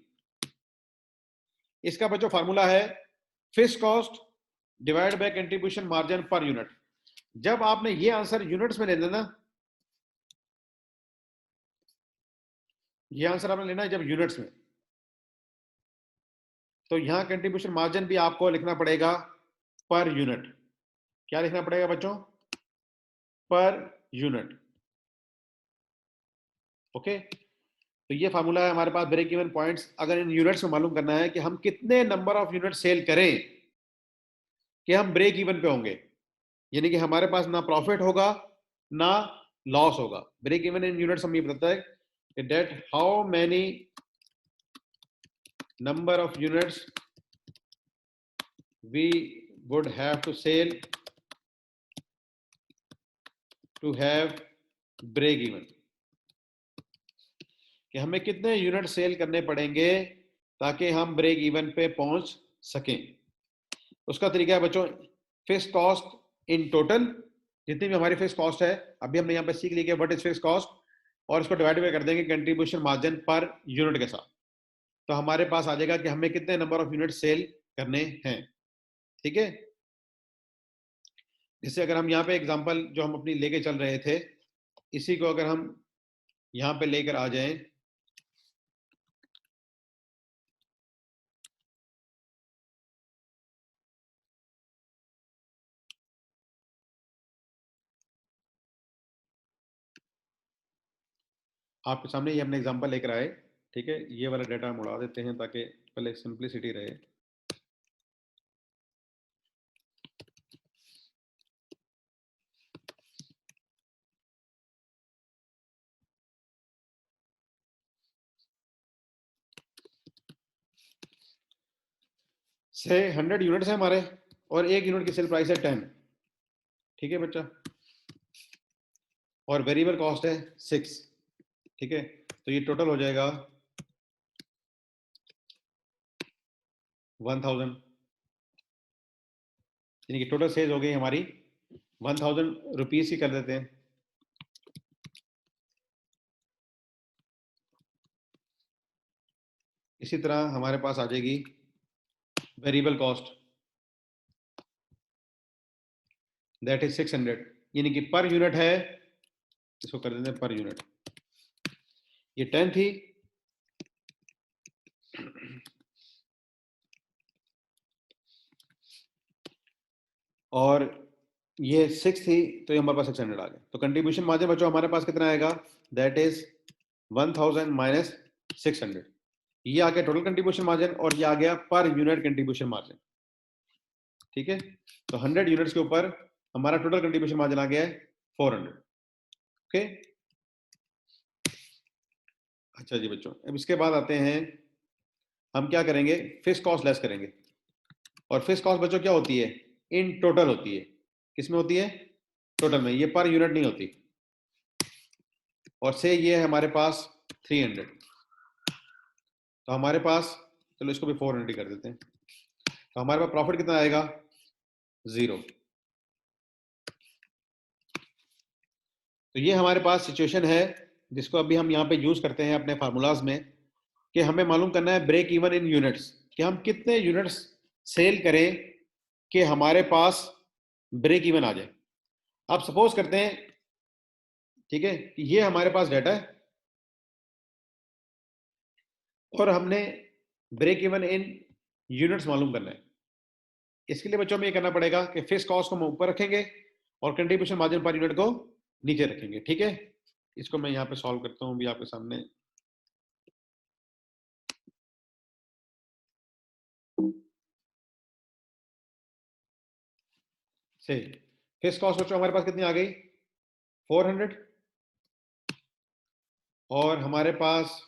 इसका बच्चों फार्मूला है fixed cost divide by contribution margin per unit. जब आपने ये आंसर यूनिट्स में ले लेना, ये आंसर आपने लेना है जब यूनिट्स में, तो यहां कंट्रीब्यूशन मार्जिन भी आपको लिखना पड़ेगा पर यूनिट। क्या लिखना पड़ेगा बच्चों? पर यूनिट। ओके, तो ये फार्मूला है हमारे पास ब्रेक इवन पॉइंट्स। अगर इन यूनिट्स में मालूम करना है कि हम कितने नंबर ऑफ यूनिट सेल करें कि हम ब्रेक इवन पे होंगे, यानी कि हमारे पास ना प्रॉफिट होगा ना लॉस होगा। ब्रेक इवन इन यूनिट्स हम ये बताता है कि that how many number of units we would have to sell to have break even, कि हमें कितने यूनिट सेल करने पड़ेंगे ताकि हम ब्रेक इवन पे पहुंच सकें। उसका तरीका है बच्चों फिक्स कॉस्ट इन टोटल, जितनी भी हमारी फिक्स कॉस्ट है, अभी हमने यहाँ पे सीख लिया व्हाट इज फिक्स कॉस्ट, और इसको डिवाइड कर देंगे कंट्रीब्यूशन मार्जिन पर यूनिट के साथ, तो हमारे पास आ जाएगा कि हमें कितने नंबर ऑफ यूनिट सेल करने हैं। ठीक है, जैसे अगर हम यहाँ पे एग्जांपल जो हम अपनी लेके चल रहे थे, इसी को अगर हम यहाँ पे लेकर आ जाएं, आपके सामने ये हमने एग्जांपल लेकर आए। ठीक है, ये वाला डेटा हम उड़ा देते हैं ताकि पहले सिंप्लिसिटी रहे। से 100 यूनिट्स है हमारे, और एक यूनिट की सेल प्राइस है 10। ठीक है बच्चा, और वेरिएबल कॉस्ट है 6। ठीक है, तो ये टोटल हो जाएगा 1000, यानी कि टोटल सेल्स हो गई हमारी 1000 रुपीज की कर देते हैं। इसी तरह हमारे पास आ जाएगी वेरिएबल कॉस्ट, दैट इज 600, यानी कि पर यूनिट है, इसको कर देते हैं पर यूनिट। ये 10 थी, और ये 6 थी तो ये हमारे पास 600 आ गया। तो कंट्रीब्यूशन मार्जिन बच्चों हमारे पास कितना आएगा, दैट इज 1000 माइनस 600। ये आ गया टोटल कंट्रीब्यूशन मार्जिन और ये आ गया पर यूनिट कंट्रीब्यूशन मार्जिन। ठीक है, तो 100 यूनिट्स के ऊपर हमारा टोटल कंट्रीब्यूशन मार्जिन आ गया है 400। ओके, अच्छा जी बच्चों, अब इसके बाद आते हैं हम क्या करेंगे, फिक्स कॉस्ट लेस करेंगे। और फिक्स कॉस्ट बच्चों क्या होती है, इन टोटल होती है। किसमें होती है, टोटल में, ये पर यूनिट नहीं होती। और से ये है हमारे पास 300, तो हमारे पास, चलो इसको भी 400 कर देते हैं, तो हमारे पास प्रॉफिट कितना आएगा, 0। तो ये हमारे पास सिचुएशन है जिसको अभी हम यहाँ पे यूज करते हैं अपने फार्मूलाज में, कि हमें मालूम करना है ब्रेक इवन इन यूनिट्स, कि हम कितने यूनिट्स सेल करें कि हमारे पास ब्रेक इवन आ जाए। आप सपोज करते हैं, ठीक है, कि ये हमारे पास डाटा है और हमने ब्रेक इवन इन यूनिट्स मालूम करना है। इसके लिए बच्चों में ये करना पड़ेगा कि फिक्स कॉस्ट को हम ऊपर रखेंगे और कंट्रीब्यूशन मार्जिन पर यूनिट को नीचे रखेंगे। ठीक है, इसको मैं यहाँ पे सॉल्व करता हूँ भी आपके सामने। से फिक्स कॉस्ट बच्चों हमारे पास कितनी आ गई, 400, और हमारे पास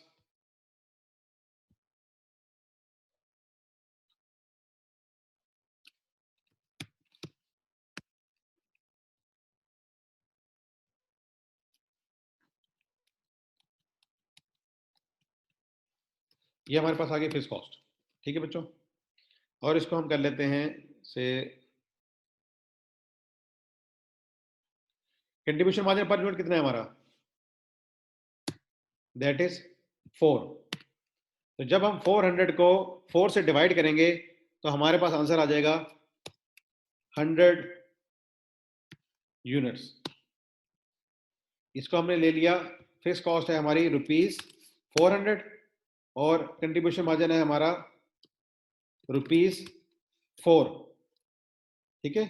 ये हमारे पास आ गई फिक्स कॉस्ट। ठीक है बच्चों, और इसको हम कर लेते हैं से कंट्रीब्यूशन मार्जिन पर यूनिट कितना है हमारा, दैट इज 4। तो जब हम 400 को 4 से डिवाइड करेंगे तो हमारे पास आंसर आ जाएगा 100 यूनिट्स। इसको हमने ले लिया, फिक्स कॉस्ट है हमारी ₹400 और कंट्रीब्यूशन मार्जिन है हमारा ₹4। ठीक है,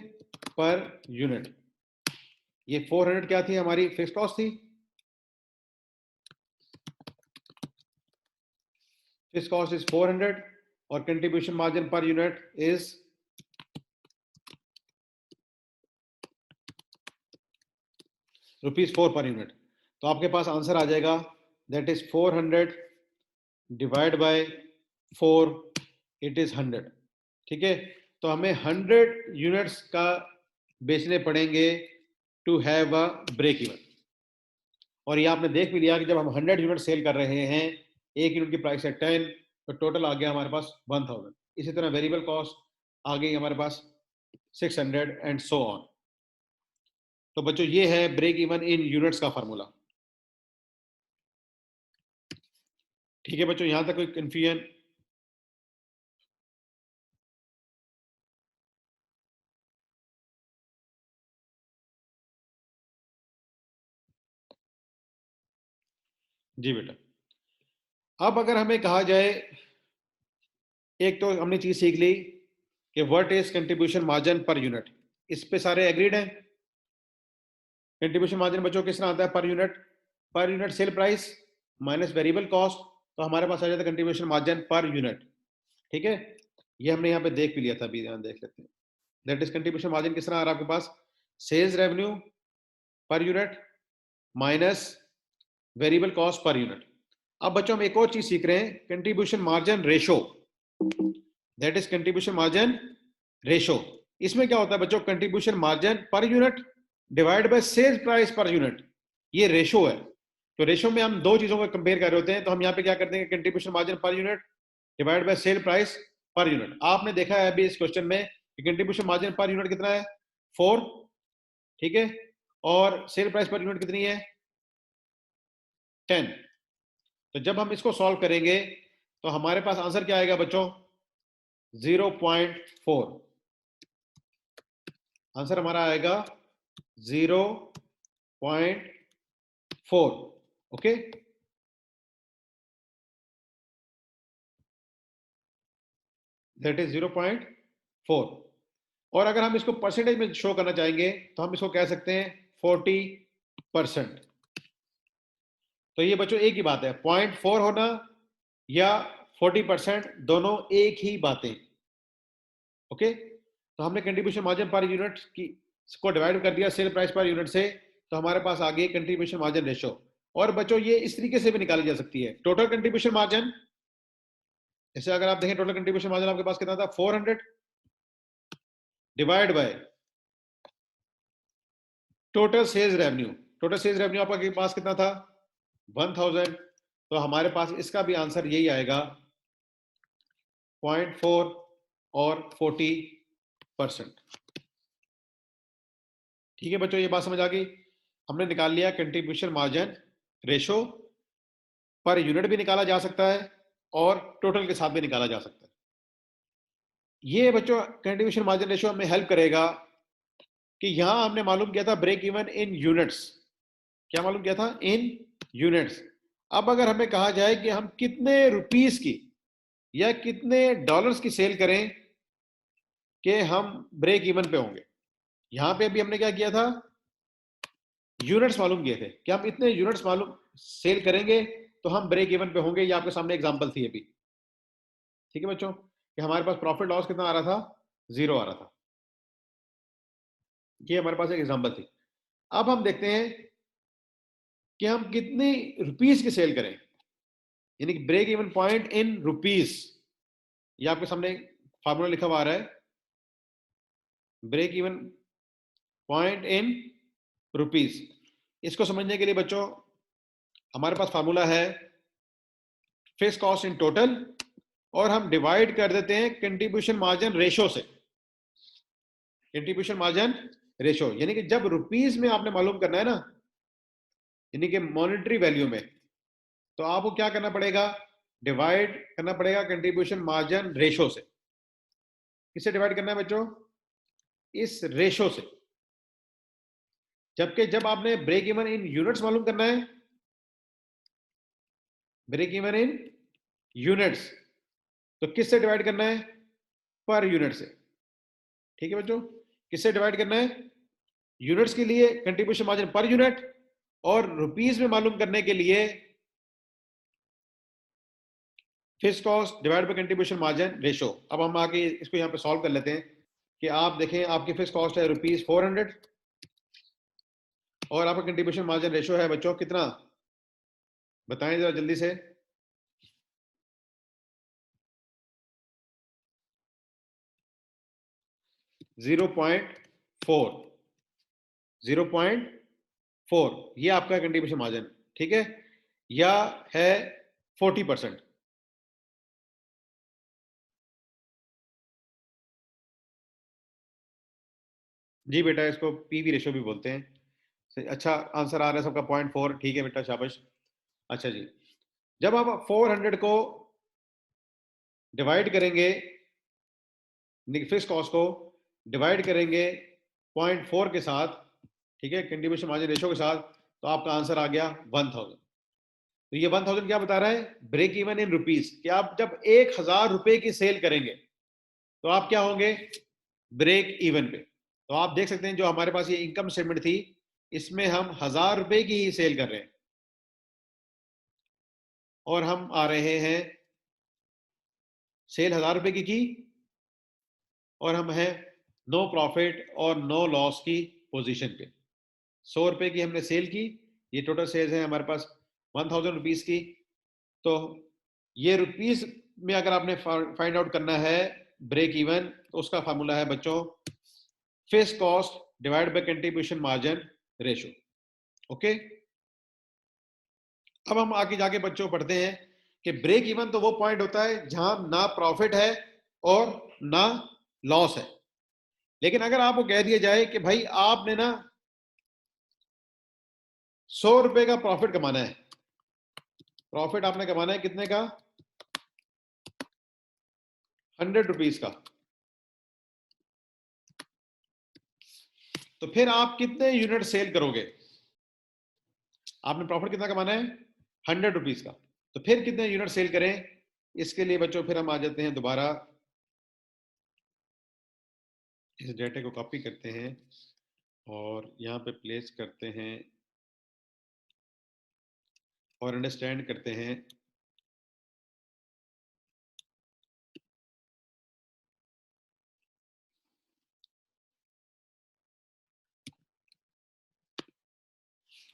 पर यूनिट। ये 400 क्या थी, हमारी फिक्स कॉस्ट थी। फिक्स कॉस्ट इज 400 और contribution margin per unit is ₹4 per unit. तो आपके पास आंसर आ जाएगा, that is 400 divide bye 4, it is 100। ठीक है, तो हमें 100 यूनिट्स का बेचने पड़ेंगे to have a break even. और ये आपने देख भी लिया कि जब हम 100 यूनिट सेल कर रहे हैं, एक यूनिट की प्राइस है 10, तो टोटल आ गया हमारे पास 1000। इसी तरह वेरिएबल कॉस्ट आ गई हमारे पास 600 एंड सो ऑन। तो बच्चों ये है ब्रेक इवन इन यूनिट्स का फार्मूला। ठीक है बच्चों, यहां तक कोई कंफ्यूजन? जी बेटा, अब अगर हमें कहा जाए, एक तो हमने चीज सीख ली कि what is contribution margin per unit, इस पे सारे एग्रीड हैं। कंट्रीब्यूशन मार्जिन बच्चों किस तरह आता है, per unit sale price minus variable cost, तो हमारे पास आ जाता है कंट्रीब्यूशन मार्जिन पर यूनिट। ठीक है, ये हमने यहाँ पे देख भी लिया था, अभी यहाँ देख लेते हैं। दैट इज कंट्रीब्यूशन मार्जिन किस तरह आ रहा है आपके पास, sales revenue per unit minus variable cost per unit. अब बच्चों हम एक और चीज सीख रहे हैं, contribution margin ratio, that is contribution margin ratio. इसमें क्या होता है बच्चों, contribution margin per unit divide by sales price per unit, ये रेशो है। तो रेशो में हम दो चीजों को कंपेयर कर रहे होते हैं, तो हम यहाँ पे क्या करते हैं, contribution margin per unit divide bye sale price per unit. आपने देखा है अभी इस क्वेश्चन में कि कंट्रीब्यूशन मार्जिन पर यूनिट कितना है, 4। ठीक है, और सेल प्राइस पर यूनिट कितनी है, 10। तो जब हम इसको सॉल्व करेंगे तो हमारे पास आंसर क्या आएगा बच्चों, 0.4। आंसर हमारा आएगा 0.4। Okay, that is 0.4। और अगर हम इसको परसेंटेज में शो करना चाहेंगे तो हम इसको कह सकते हैं 40%। तो ये बच्चों एक ही बात है, 0.4 होना या 40%, दोनों एक ही बातें। ओके, तो हमने कंट्रीब्यूशन मार्जिन पर यूनिट की को डिवाइड कर दिया सेल प्राइस पर यूनिट से, तो हमारे पास आ गई कंट्रीब्यूशन मार्जिन रेशो। और बच्चों ये इस तरीके से भी निकाली जा सकती है, टोटल कंट्रीब्यूशन मार्जिन, जैसे अगर आप देखें टोटल कंट्रीब्यूशन मार्जिन आपके पास कितना था, 400 divide by total sales revenue. Total sales revenue आपके पास कितना था, 1000। तो हमारे पास इसका भी आंसर यही आएगा, 0.4 और 40%। ठीक है बच्चों, ये बात समझ आ गई। हमने निकाल लिया contribution margin ratio, per unit भी निकाला जा सकता है और टोटल के साथ भी निकाला जा सकता है। ये बच्चों कंट्रीब्यूशन मार्जिन रेशो हमें हेल्प करेगा कि यहां हमने मालूम किया था ब्रेक इवन इन यूनिट्स। क्या मालूम किया था, इन यूनिट्स। अब अगर हमें कहा जाए कि हम कितने रुपीस की या कितने डॉलर्स की सेल करें कि हम ब्रेक इवन पे होंगे, यहां पे भी हमने क्या किया था, यूनिट्स मालूम किए थे कि हम इतने यूनिट्स मालूम सेल करेंगे तो हम ब्रेक इवन पे होंगे। ये आपके सामने एग्जांपल थी अभी। ठीक है बच्चों, कि हमारे पास प्रॉफिट लॉस कितना आ रहा था, 0 आ रहा था। ये हमारे पास एक एग्जांपल थी। अब हम देखते हैं कि हम कितनी रुपीस की सेल करें, यानी कि break even point in rupees. ये आपके सामने फार्मूला लिखा हुआ आ रहा है, break even point in rupees. इसको समझने के लिए बच्चों हमारे पास फार्मूला है फिक्स्ड कॉस्ट इन टोटल, और हम डिवाइड कर देते हैं कंट्रीब्यूशन मार्जिन रेशो से। कंट्रीब्यूशन मार्जिन रेशो यानी कि जब रुपीस में आपने मालूम करना है ना, यानी कि मॉनेटरी वैल्यू में, तो आपको क्या करना पड़ेगा, डिवाइड करना पड़ेगा कंट्रीब्यूशन मार्जिन रेशो से। किससे डिवाइड करना है बच्चों, इस रेशो से। जबकि जब आपने ब्रेक इवन इन यूनिट्स मालूम करना है, ब्रेक इवन इन यूनिट्स, तो किससे डिवाइड करना है, पर यूनिट से। ठीक है बच्चों, किससे डिवाइड करना है, यूनिट्स के लिए कंट्रीब्यूशन मार्जिन पर यूनिट, और रुपीस में मालूम करने के लिए fixed cost divide by contribution margin ratio. अब हम आगे इसको यहाँ पे सॉल्व कर लेते हैं कि आप देखें आपकी फिक्स्ड कॉस्ट है ₹400 और आपका कंट्रीब्यूशन मार्जिन रेशो है बच्चों कितना, बताएं जरा जल्दी से। जीरो पॉइंट फोर, ये आपका कंट्रीब्यूशन मार्जिन। ठीक है, या है 40%। जी बेटा, इसको पीवी रेशो भी बोलते हैं। अच्छा आंसर आ रहा है सबका 0.4। ठीक है बेटा, शाबाश। अच्छा जी, जब आप 400 को डिवाइड करेंगे, फिक्स कॉस्ट को डिवाइड करेंगे 0.4 के साथ, ठीक है, कंट्रीब्यूशन मार्जिन रेशो के साथ, तो आपका आंसर आ गया 1000। तो ये 1000 क्या बता रहा है, ब्रेक इवन इन रुपीस, कि आप जब 1000 रुपए की सेल करेंगे तो आप क्या होंगे, ब्रेक इवन पे। तो आप देख सकते हैं जो हमारे पास ये इनकम स्टेटमेंट थी, इसमें हम 1000 रुपए की ही सेल कर रहे हैं और हम आ रहे हैं सेल 1000 रुपए की और हम हैं नो प्रॉफिट और नो लॉस की पोजीशन पे। 100 रुपए की हमने सेल की, ये टोटल सेल्स है हमारे पास 1000 रुपीज की। तो ये रुपीस में अगर आपने फाइंड आउट करना है ब्रेक इवन, तो उसका फार्मूला है बच्चों fixed cost divide by contribution margin ratio. Okay, अब हम आगे जाके बच्चों पढ़ते हैं कि ब्रेक इवन तो वो पॉइंट होता है जहां ना प्रॉफिट है और ना लॉस है। लेकिन अगर आपको कह दिया जाए कि भाई आपने ना 100 रुपए का प्रॉफिट कमाना है, प्रॉफिट आपने कमाना है कितने का, 100 रुपीज का, तो फिर आप कितने यूनिट सेल करोगे, आपने प्रॉफिट कितना कमाना है, 100 रुपीज का, तो फिर कितने यूनिट सेल करें। इसके लिए बच्चों फिर हम आ जाते हैं दोबारा इस डेटा को कॉपी करते हैं और यहाँ पे प्लेस करते हैं और अंडरस्टैंड करते हैं।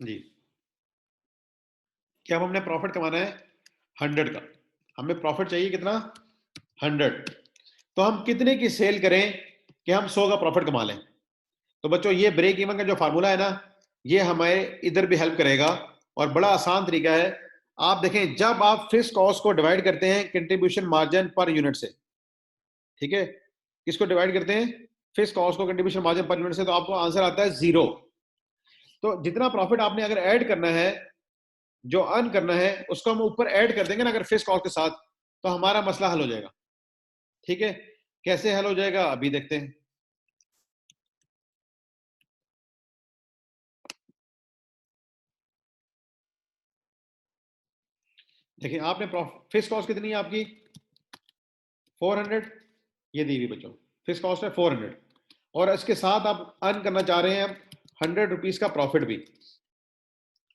जी, क्या हमने प्रॉफिट कमाना है 100 का, हमें प्रॉफिट चाहिए कितना 100, तो हम कितने की सेल करें कि हम 100 का प्रॉफिट कमा लें। तो बच्चों ये ब्रेक इवन का जो फार्मूला है ना, ये हमें इधर भी हेल्प करेगा और बड़ा आसान तरीका है। आप देखें, जब आप फिक्स कॉस्ट को डिवाइड करते हैं कंट्रीब्यूशन मार्जिन पर यूनिट से, ठीक है, किसको डिवाइड करते हैं फिक्स कॉस्ट को कंट्रीब्यूशन मार्जिन पर यूनिट से, तो आपको आंसर आता है 0। तो जितना प्रॉफिट आपने अगर ऐड करना है, जो अर्न करना है, उसको हम ऊपर ऐड कर देंगे ना अगर फिक्स कॉस्ट के साथ, तो हमारा मसला हल हो जाएगा। ठीक है, कैसे हल हो जाएगा अभी देखते हैं। देखिए आपने फिक्स कॉस्ट कितनी है आपकी 400, ये दी हुई बच्चों फिक्स कॉस्ट है 400, और इसके साथ आप अर्न करना चाह रहे हैं 100 रुपीज का प्रॉफिट भी।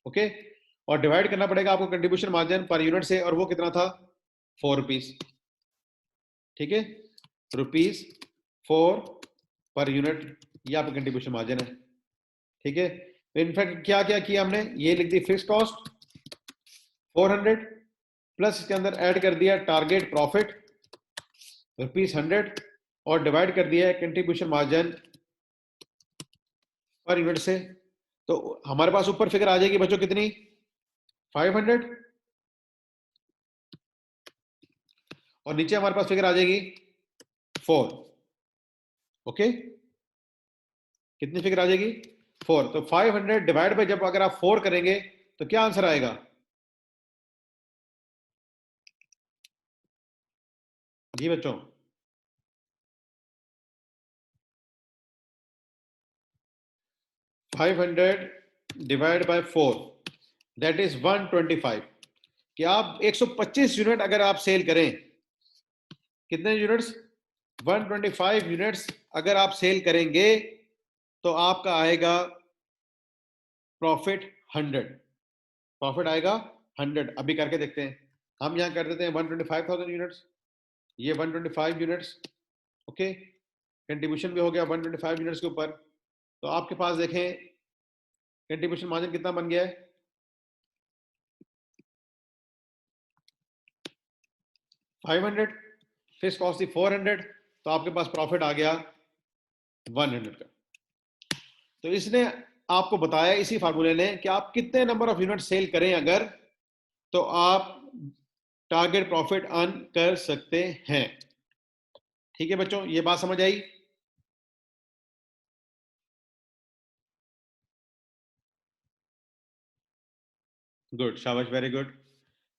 ओके, और डिवाइड करना पड़ेगा आपको कंट्रीब्यूशन मार्जिन पर यूनिट से, और वो कितना था 4 रुपीज। ठीक है, ₹4 पर यूनिट, ये आपका कंट्रीब्यूशन मार्जिन है। ठीक है, तो इनफैक्ट क्या क्या किया हमने, ये लिख दी फिक्स कॉस्ट 400 प्लस इसके अंदर ऐड कर दिया टारगेट प्रॉफिट ₹100 और डिवाइड कर दिया है कंट्रीब्यूशन मार्जिन पर यूनिट से। तो हमारे पास ऊपर फिगर आ जाएगी बच्चों कितनी 500, और नीचे हमारे पास फिगर आ जाएगी 4। ओके, कितनी फिगर आ जाएगी 4। तो 500 डिवाइड बाय, जब अगर आप 4 करेंगे तो क्या आंसर आएगा जी बच्चों 500 डिवाइड बाय 4 दैट इज 125। कि आप 125 यूनिट अगर आप सेल करें, कितने यूनिट्स 125 यूनिट्स अगर आप सेल करेंगे तो आपका आएगा प्रॉफिट 100। प्रॉफिट आएगा 100। अभी करके देखते हैं, हम यहां कर देते हैं 125,000 यूनिट्स, ये 125 यूनिट्स। ओके, कंट्रीब्यूशन भी हो गया 125 यूनिट्स के ऊपर। तो आपके पास देखें कंट्रीब्यूशन मार्जिन कितना बन गया है 500, फिक्स कॉस्ट थी 400, तो आपके पास प्रॉफिट आ गया 100 का। तो इसने आपको बताया इसी फार्मूले ने कि आप कितने नंबर ऑफ यूनिट सेल करें अगर, तो आप टारगेट प्रॉफिट अर्न कर सकते हैं। ठीक है बच्चों, ये बात समझ आई। गुड, शाबाश, वेरी गुड,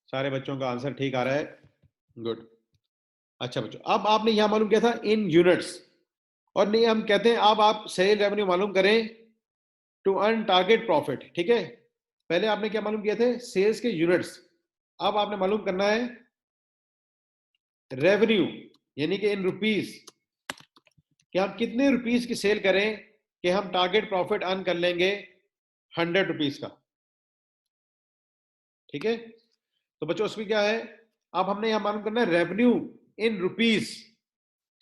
सारे बच्चों का आंसर ठीक आ रहा है। गुड। अच्छा बच्चों, अब आपने यहां मालूम किया था इन यूनिट्स, और नहीं हम कहते हैं अब आप सेल रेवेन्यू मालूम करें टू अर्न टारगेट प्रॉफिट। ठीक है, पहले आपने क्या मालूम किया थे सेल्स के यूनिट्स, अब आपने मालूम करना है रेवेन्यू, यानी कि इन रुपीस, कि हम कितने रुपीस की सेल करें कि हम टारगेट प्रॉफिट अर्न कर लेंगे 100 रुपीस का। ठीक है, तो बच्चों उसमें क्या है, अब हमने यहां मालूम करना है रेवेन्यू इन रुपीस,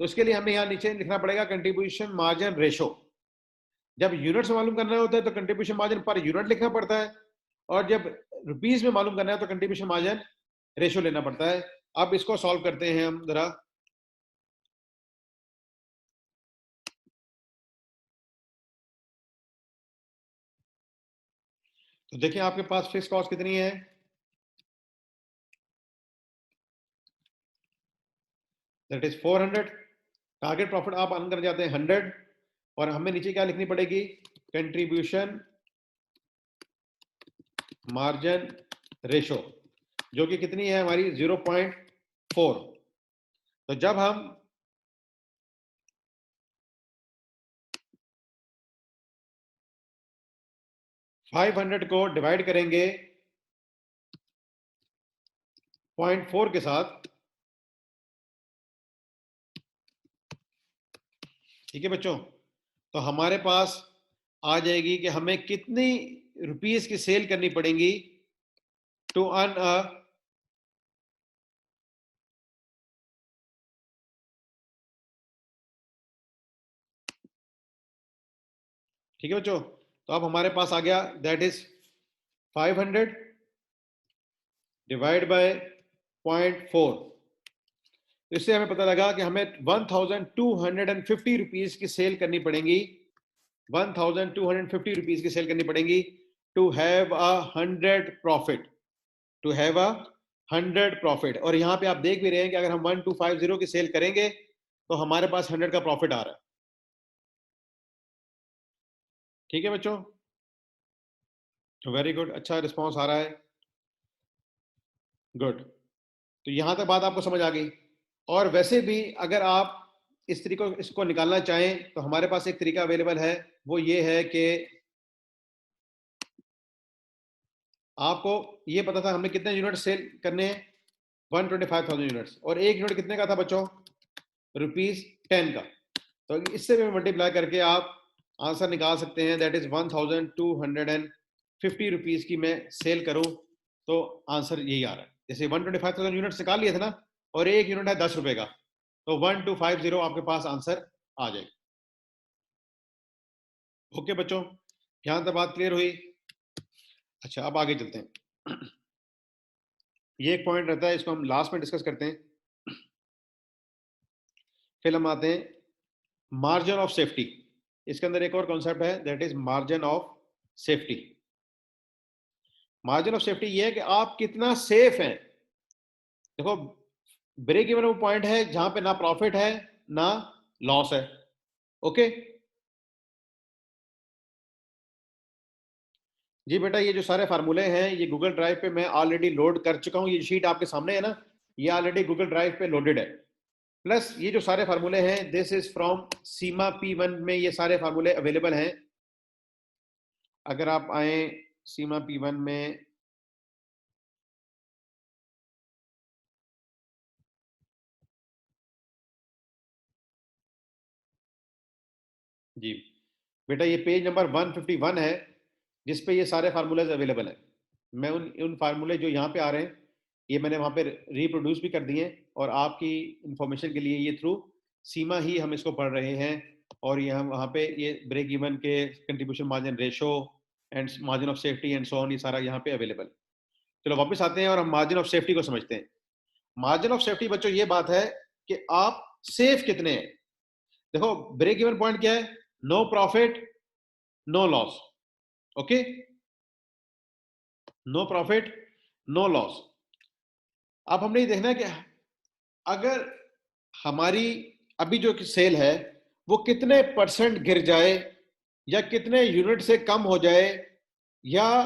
तो इसके लिए हमें यहां नीचे लिखना पड़ेगा कंट्रीब्यूशन मार्जिन रेशो। जब यूनिट से मालूम करना होता है तो कंट्रीब्यूशन मार्जिन पर यूनिट लिखना पड़ता है, और जब रुपीस में मालूम करना है तो कंट्रीब्यूशन मार्जिन रेशो लेना पड़ता है। अब इसको सॉल्व करते हैं हम जरा। तो देखिए आपके पास फिक्स कॉस्ट कितनी है, दैट इज 400। टारगेट प्रॉफिट आप अर्न कर जाते हैं 100, और हमें नीचे क्या लिखनी पड़ेगी कंट्रीब्यूशन मार्जिन रेशो, जो कि कितनी है हमारी 0.4। तो जब हम 500 को डिवाइड करेंगे 0.4 के साथ, ठीक है बच्चों, तो हमारे पास आ जाएगी कि हमें कितनी रुपीस की सेल करनी पड़ेगी टू अर्न अ ठीक है बच्चों, तो अब हमारे पास आ गया दैट इज 500 डिवाइड बाय 0.4। तो इससे हमें पता लगा कि हमें 1250 रुपीज की सेल करनी पड़ेगी, 1250 रुपीज की सेल करनी पड़ेगी to have a 100 profit, to have a 100 profit. और यहां पे आप देख भी रहे हैं कि अगर हम 1250 की सेल करेंगे तो हमारे पास 100 का प्रॉफिट आ रहा है। ठीक है बच्चों, वेरी गुड, अच्छा रिस्पॉन्स आ रहा है, गुड। तो यहां तक बात आपको समझ आ गई। और वैसे भी अगर आप इस तरीके इसको निकालना चाहें तो हमारे पास एक तरीका अवेलेबल है, वो ये है कि आपको ये पता था हमें कितने यूनिट सेल करने हैं, 125,000 यूनिट्स, और एक यूनिट कितने का था बच्चों, ₹10 का। तो इससे भी मल्टीप्लाई करके आप आंसर निकाल सकते हैं, दैट इज 1250 रुपीज की मैं सेल करूं तो आंसर यही आ रहा है। जैसे 125,000 यूनिट निकाल लिए थे ना, और एक यूनिट है ₹10 का, तो 1250 आपके पास आंसर आ जाएगा। ओके बच्चों, यहां तक बात क्लियर हुई। अच्छा, अब आगे चलते हैं। ये एक पॉइंट रहता है, इसको हम लास्ट में डिस्कस करते हैं। फिर हम आते हैं मार्जिन ऑफ सेफ्टी। इसके अंदर एक और कॉन्सेप्ट है, that is margin of safety. Margin of safety ये है कि आप कितना सेफ हैं। देखो, ब्रेक इवन वो पॉइंट है जहां पे ना प्रॉफिट है ना लॉस है। ओके जी बेटा, ये जो सारे फार्मूले हैं ये गूगल ड्राइव पे मैं ऑलरेडी लोड कर चुका हूं। ये शीट आपके सामने है ना, ये ऑलरेडी गूगल ड्राइव पे लोडेड है। प्लस ये जो सारे फार्मूले हैं, this is from Seema P1 में ये सारे फार्मूले अवेलेबल हैं। अगर आप आए सीमा P1 में, जी बेटा, ये पेज नंबर 151 है जिस पे ये सारे फार्मूलेज अवेलेबल हैं। मैं उन उन फार्मूले जो यहाँ पे आ रहे हैं ये मैंने वहाँ पे रिप्रोड्यूस भी कर दिए हैं, और आपकी इंफॉर्मेशन के लिए ये थ्रू सीमा ही हम इसको पढ़ रहे हैं। और ये हम वहाँ पे ये ब्रेक इवन के contribution margin ratio and margin of safety and so on, ये सारा यहाँ पे अवेलेबल। चलो वापस आते हैं और हम मार्जिन ऑफ सेफ्टी को समझते हैं। मार्जिन ऑफ सेफ्टी बच्चों ये बात है कि आप सेफ कितने हैं। देखो, ब्रेक इवन पॉइंट क्या है, no profit no loss. Okay, no profit no loss. अब हमने ये देखना है कि अगर हमारी अभी जो सेल है वो कितने परसेंट गिर जाए, या कितने यूनिट से कम हो जाए, या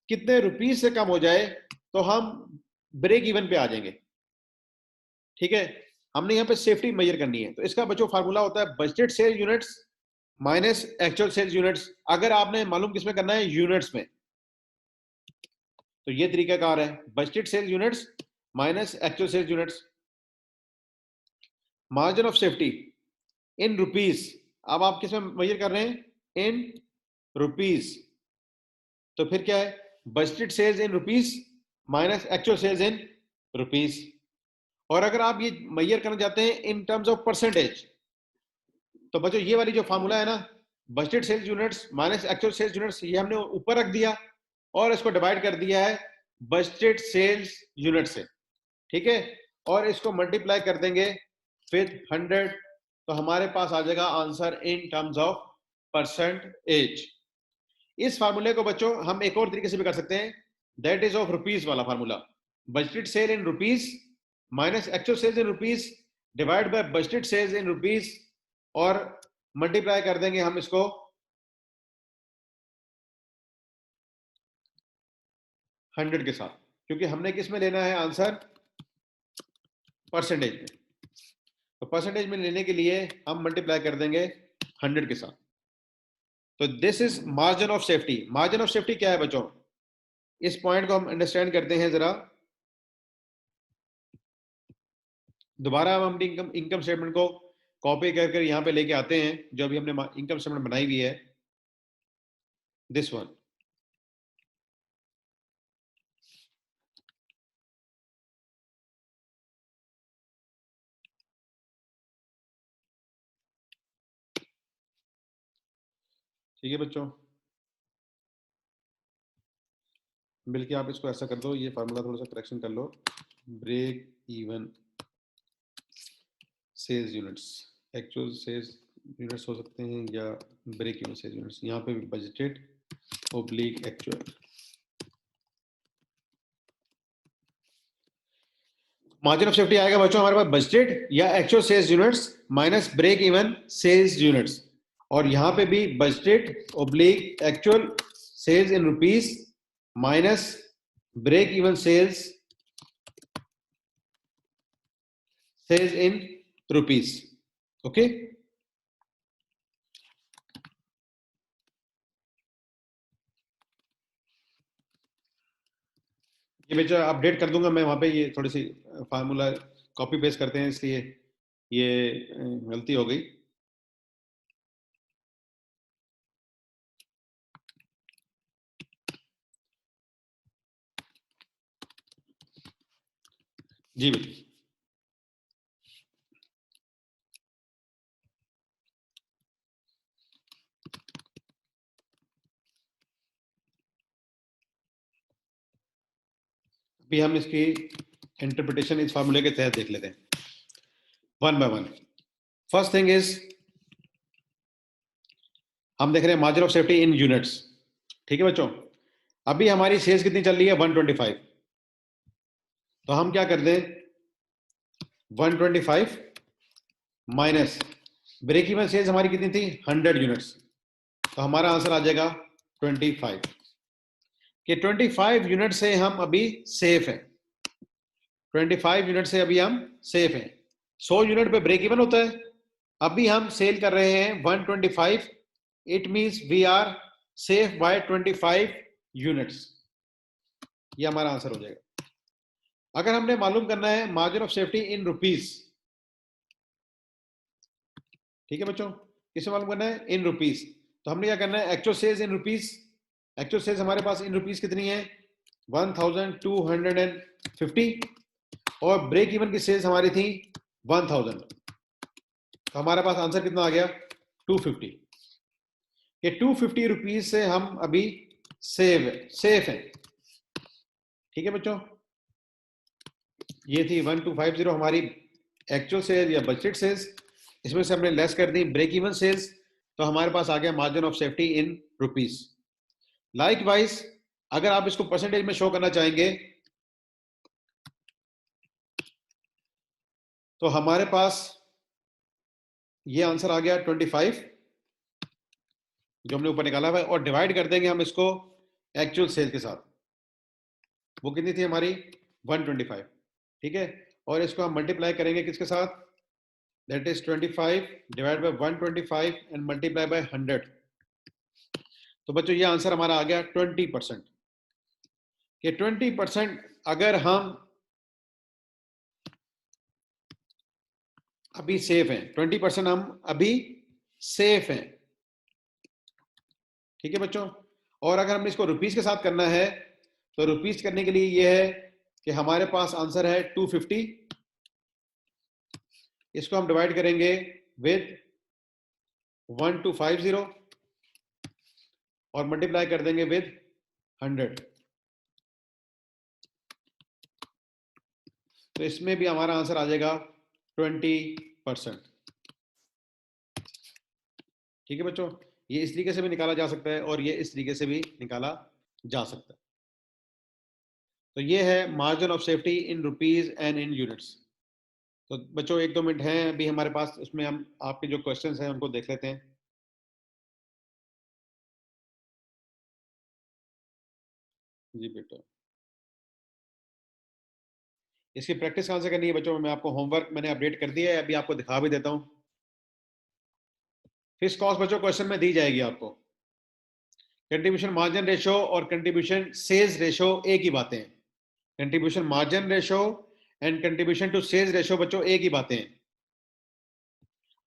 कितने रुपीस से कम हो जाए, तो हम ब्रेक इवन पे आ जाएंगे। ठीक है, हमने यहाँ पे सेफ्टी मेजर करनी है। तो इसका बच्चों फार्मूला होता है budgeted sale units minus actual sales units. अगर आपने मालूम किसमें करना है, यूनिट्स में, तो ये तरीका कार है, budgeted sales units minus actual sales units. Margin of safety in rupees, अब आप किसमें मेजर कर रहे हैं, इन रुपीस। तो फिर क्या है, budgeted sales in rupees minus actual sales in rupees. और अगर आप ये मेजर करना चाहते हैं इन टर्म्स ऑफ परसेंटेज, तो बच्चों ये वाली जो फार्मूला है ना, budgeted sales units minus actual sales units, ये हमने ऊपर रख दिया और इसको डिवाइड कर दिया है बजटेड सेल्स यूनिट से। ठीक है, और इसको मल्टीप्लाई कर देंगे विद 100, तो हमारे पास आ जाएगा answer in terms of percentage. इस फार्मूले को बच्चों हम एक और तरीके से भी कर सकते हैं, दैट इज ऑफ रुपीस वाला formula. Budgeted sale in rupees minus actual sales in rupees divide by budgeted sales in rupees, और मल्टीप्लाई कर देंगे हम इसको 100 के साथ, क्योंकि हमने किस में लेना है आंसर, परसेंटेज में। तो परसेंटेज में लेने के लिए हम मल्टीप्लाई कर देंगे 100 के साथ। तो this is margin of safety. Margin of safety क्या है बच्चों, इस पॉइंट को हम अंडरस्टैंड करते हैं जरा। दोबारा हम इनकम स्टेटमेंट को कॉपी कर कर यहाँ पे लेके आते हैं जो अभी हमने इनकम स्टेटमेंट बनाई हुई है, दिस वन। ठीक है बच्चों, मिलके आप इसको ऐसा कर दो, ये फार्मूला थोड़ा सा करेक्शन कर लो। Break even sales units, actual sales units हो सकते हैं या ब्रेक इवन सेल्स यूनिट्स। यहाँ पे भी budgeted oblique actual. Margin of safety आएगा बच्चों हमारे पास बजटेड या actual sales units minus break even sales units, और यहां पे भी budgeted oblique actual sales in rupees minus break even sales in rupees. Okay, ये बच्चा अपडेट कर दूंगा मैं वहां पे, ये थोड़ी सी फार्मूला कॉपी पेस्ट करते हैं इसलिए ये गलती हो गई। जी बिल्कुल। अभी हम इसकी इंटरप्रिटेशन इस फार्मूले के तहत देख लेते हैं one by one. First thing is हम देख रहे हैं margin of safety in units. ठीक है बच्चों, अभी हमारी सेल्स कितनी चल रही है 125, तो हम क्या कर दें 125 माइनस ब्रेक इवन सेल्स हमारी कितनी थी 100 यूनिट्स, तो हमारा आंसर आ जाएगा 25 कि 25 यूनिट से हम अभी सेफ हैं। 25 यूनिट से अभी हम सेफ हैं। 100 यूनिट पे ब्रेक इवन होता है, अभी हम सेल कर रहे हैं 125, it means we are safe by 25 units. ये हमारा आंसर हो जाएगा। अगर हमने मालूम करना है margin of safety in rupees, ठीक है बच्चों, किसे मालूम करना है इन रुपीस, तो हमने क्या करना है actual sales in rupees. Actual sales हमारे पास इन रुपीस कितनी है 1250, और ब्रेक इवन की सेल्स हमारी थी 1000, तो हमारे पास आंसर कितना आ गया 250। ये 250 रुपीज से हम अभी सेफ है। ठीक है बच्चों, ये थी 1250 हमारी एक्चुअल सेल्स या बजटेड सेल्स, इसमें से हमने लेस कर दी ब्रेक इवन सेल्स, तो हमारे पास आ गया margin of safety in rupees. Likewise अगर आप इसको परसेंटेज में शो करना चाहेंगे तो हमारे पास ये आंसर आ गया 25 जो हमने ऊपर निकाला हुआ है, और डिवाइड कर देंगे हम इसको एक्चुअल सेल के साथ, वो कितनी थी हमारी 125। ठीक है, और इसको हम मल्टीप्लाई करेंगे किसके साथ, that is 25 divide by 125 and multiply by 100, तो बच्चों ये आंसर हमारा आ गया 20%। कि 20% अगर हम अभी सेफ हैं, 20% हम अभी सेफ हैं। ठीक है बच्चों, और अगर हमने इसको रुपीस के साथ करना है तो रुपीस करने के लिए ये है कि हमारे पास आंसर है 250, इसको हम डिवाइड करेंगे विद 1250 और मल्टीप्लाई कर देंगे विद 100, तो इसमें भी हमारा आंसर आ जाएगा 20%। ठीक है बच्चों, ये इस तरीके से भी निकाला जा सकता है और ये इस तरीके से भी निकाला जा सकता है। तो ये है margin of safety in rupees and in units. तो बच्चों 1-2 मिनट हैं अभी हमारे पास, उसमें हम आपके जो क्वेश्चंस हैं उनको देख लेते हैं। जी बेटा, इसकी प्रैक्टिस कहाँ से करनी है बच्चों, मैं आपको होमवर्क मैंने अपडेट कर दिया है, अभी आपको दिखा भी देता हूँ। फिक्स कॉस्ट बच्चों क्वेश्चन में दी जाएगी आपको। कंट्रीब्यूशन मार्जिन रेशो और कंट्रीब्यूशन सेल्स रेशो एक ही बातें हैं। Contribution margin ratio and contribution to sales ratio बच्चों एक ही बातें हैं।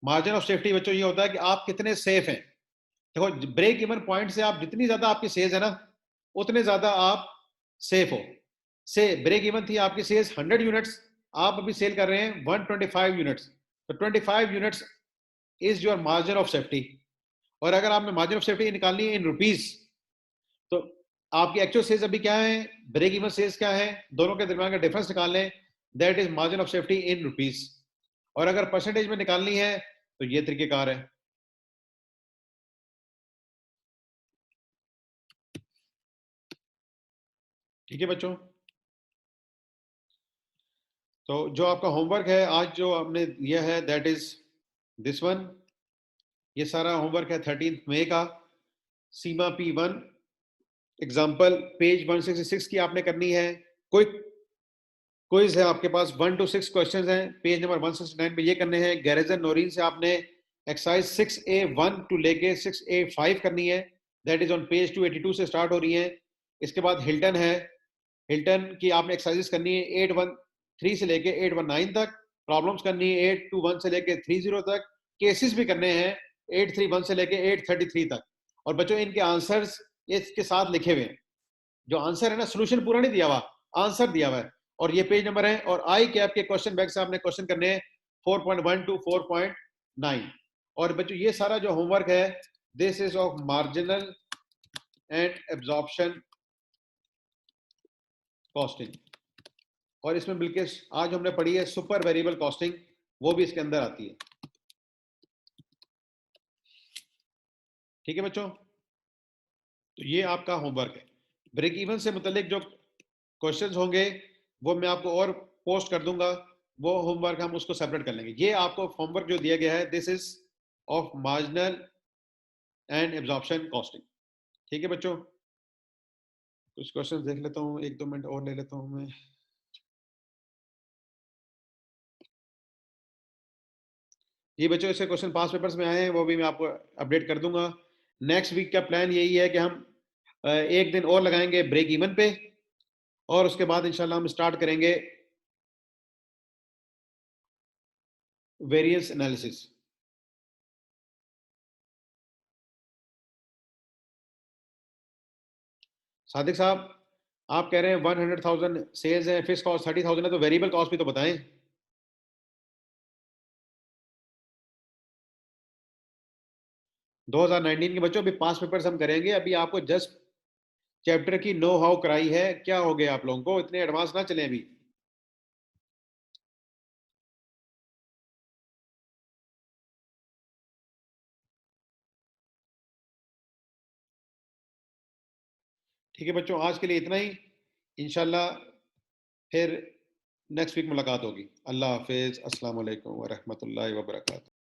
मार्जिन ऑफ सेफ्टी बच्चों ये होता है कि आप कितने सेफ हैं। देखो ब्रेक इवन पॉइंट से आप जितनी ज्यादा आपकी सेल्स है ना, उतने ज्यादा आप सेफ हो। से ब्रेक इवन थी आपकी सेल्स 100 यूनिट्स, आप अभी सेल कर रहे हैं 125 यूनिट्स, तो 25 units is your margin of safety. और अगर आपने मार्जिन ऑफ सेफ्टी निकालनी है इन रुपीस, तो आपकी एक्चुअल सेल्स अभी क्या है, ब्रेक इवन सेल्स क्या है, दोनों के दरमियान का डिफरेंस निकाल लें, that is margin of safety in rupees. और अगर परसेंटेज में निकालनी है तो ये तरीकेकार है। ठीक है बच्चों, तो जो आपका होमवर्क है आज जो आपने दिया है दैट इज दिस वन। ये सारा होमवर्क है 13 मई का, सीमा P1 एग्जाम्पल पेज 166 की आपने करनी है। कोई क्विज है आपके पास, 1 to 6 क्वेश्चंस हैं, पेज नंबर 169 पे ये करने हैं। गैरिसन नोरिन से आपने एक्सरसाइज 6A1 टू लेके 6A5 करनी है, दैट इज ऑन पेज 282 से स्टार्ट हो रही है। इसके बाद हिल्टन है, हिल्टन की आपने एक्सरसाइज करनी है 813 से लेके 819 तक, प्रॉब्लम्स करनी है 821 से लेके 30 तक, केसेस भी करने हैं 831 से लेके 833 तक। और बच्चों इनके आंसर्स इसके साथ लिखे हुए हैं, जो आंसर है ना, सोल्यूशन पूरा नहीं दिया हुआ, आंसर दिया हुआ है, और ये पेज नंबर है। और आई कैप के क्वेश्चन बैंक से आपने क्वेश्चन करने हैं 4.1 to 4.9। और बच्चों ये सारा जो होमवर्क है this is of marginal and absorption costing, और इसमें बल्कि आज हमने पढ़ी है सुपर वेरिएबल कॉस्टिंग, वो भी इसके अंदर आती है। ठीक है बच्चों, तो ये आपका होमवर्क है। ब्रेक इवन से मुतालिक जो क्वेश्चंस होंगे वो मैं आपको और पोस्ट कर दूंगा, वो होमवर्क हम उसको सेपरेट कर लेंगे। ये आपको होमवर्क जो दिया गया है this is of marginal and absorption costing. ठीक है बच्चों, कुछ क्वेश्चंस देख लेता हूँ, 1-2 मिनट और ले लेता हूँ मैं। ये बच्चों इसके क्वेश्चन पास पेपर्स में आए हैं, वो भी मैं आपको अपडेट कर दूंगा। नेक्स्ट वीक का प्लान यही है कि हम एक दिन और लगाएंगे ब्रेक इवन पे, और उसके बाद इंशाल्लाह हम स्टार्ट करेंगे वेरिएंस एनालिसिस। सादिक साहब, आप कह रहे हैं 100,000 सेल्स है, फिक्स कॉस्ट 30,000 है, तो वेरिएबल कॉस्ट भी तो बताएं। 2019 के बच्चों अभी 5 पेपर्स हम करेंगे, अभी आपको जस्ट चैप्टर की नो हाउ कराई है, क्या हो गया आप लोगों को, इतने एडवांस ना चले अभी। ठीक है बच्चों, आज के लिए इतना ही, इंशाल्लाह फिर नेक्स्ट वीक मुलाकात होगी। अल्लाह हाफिज, अस्सलाम वालेकुम व रहमतुल्लाहि व बरकातहू।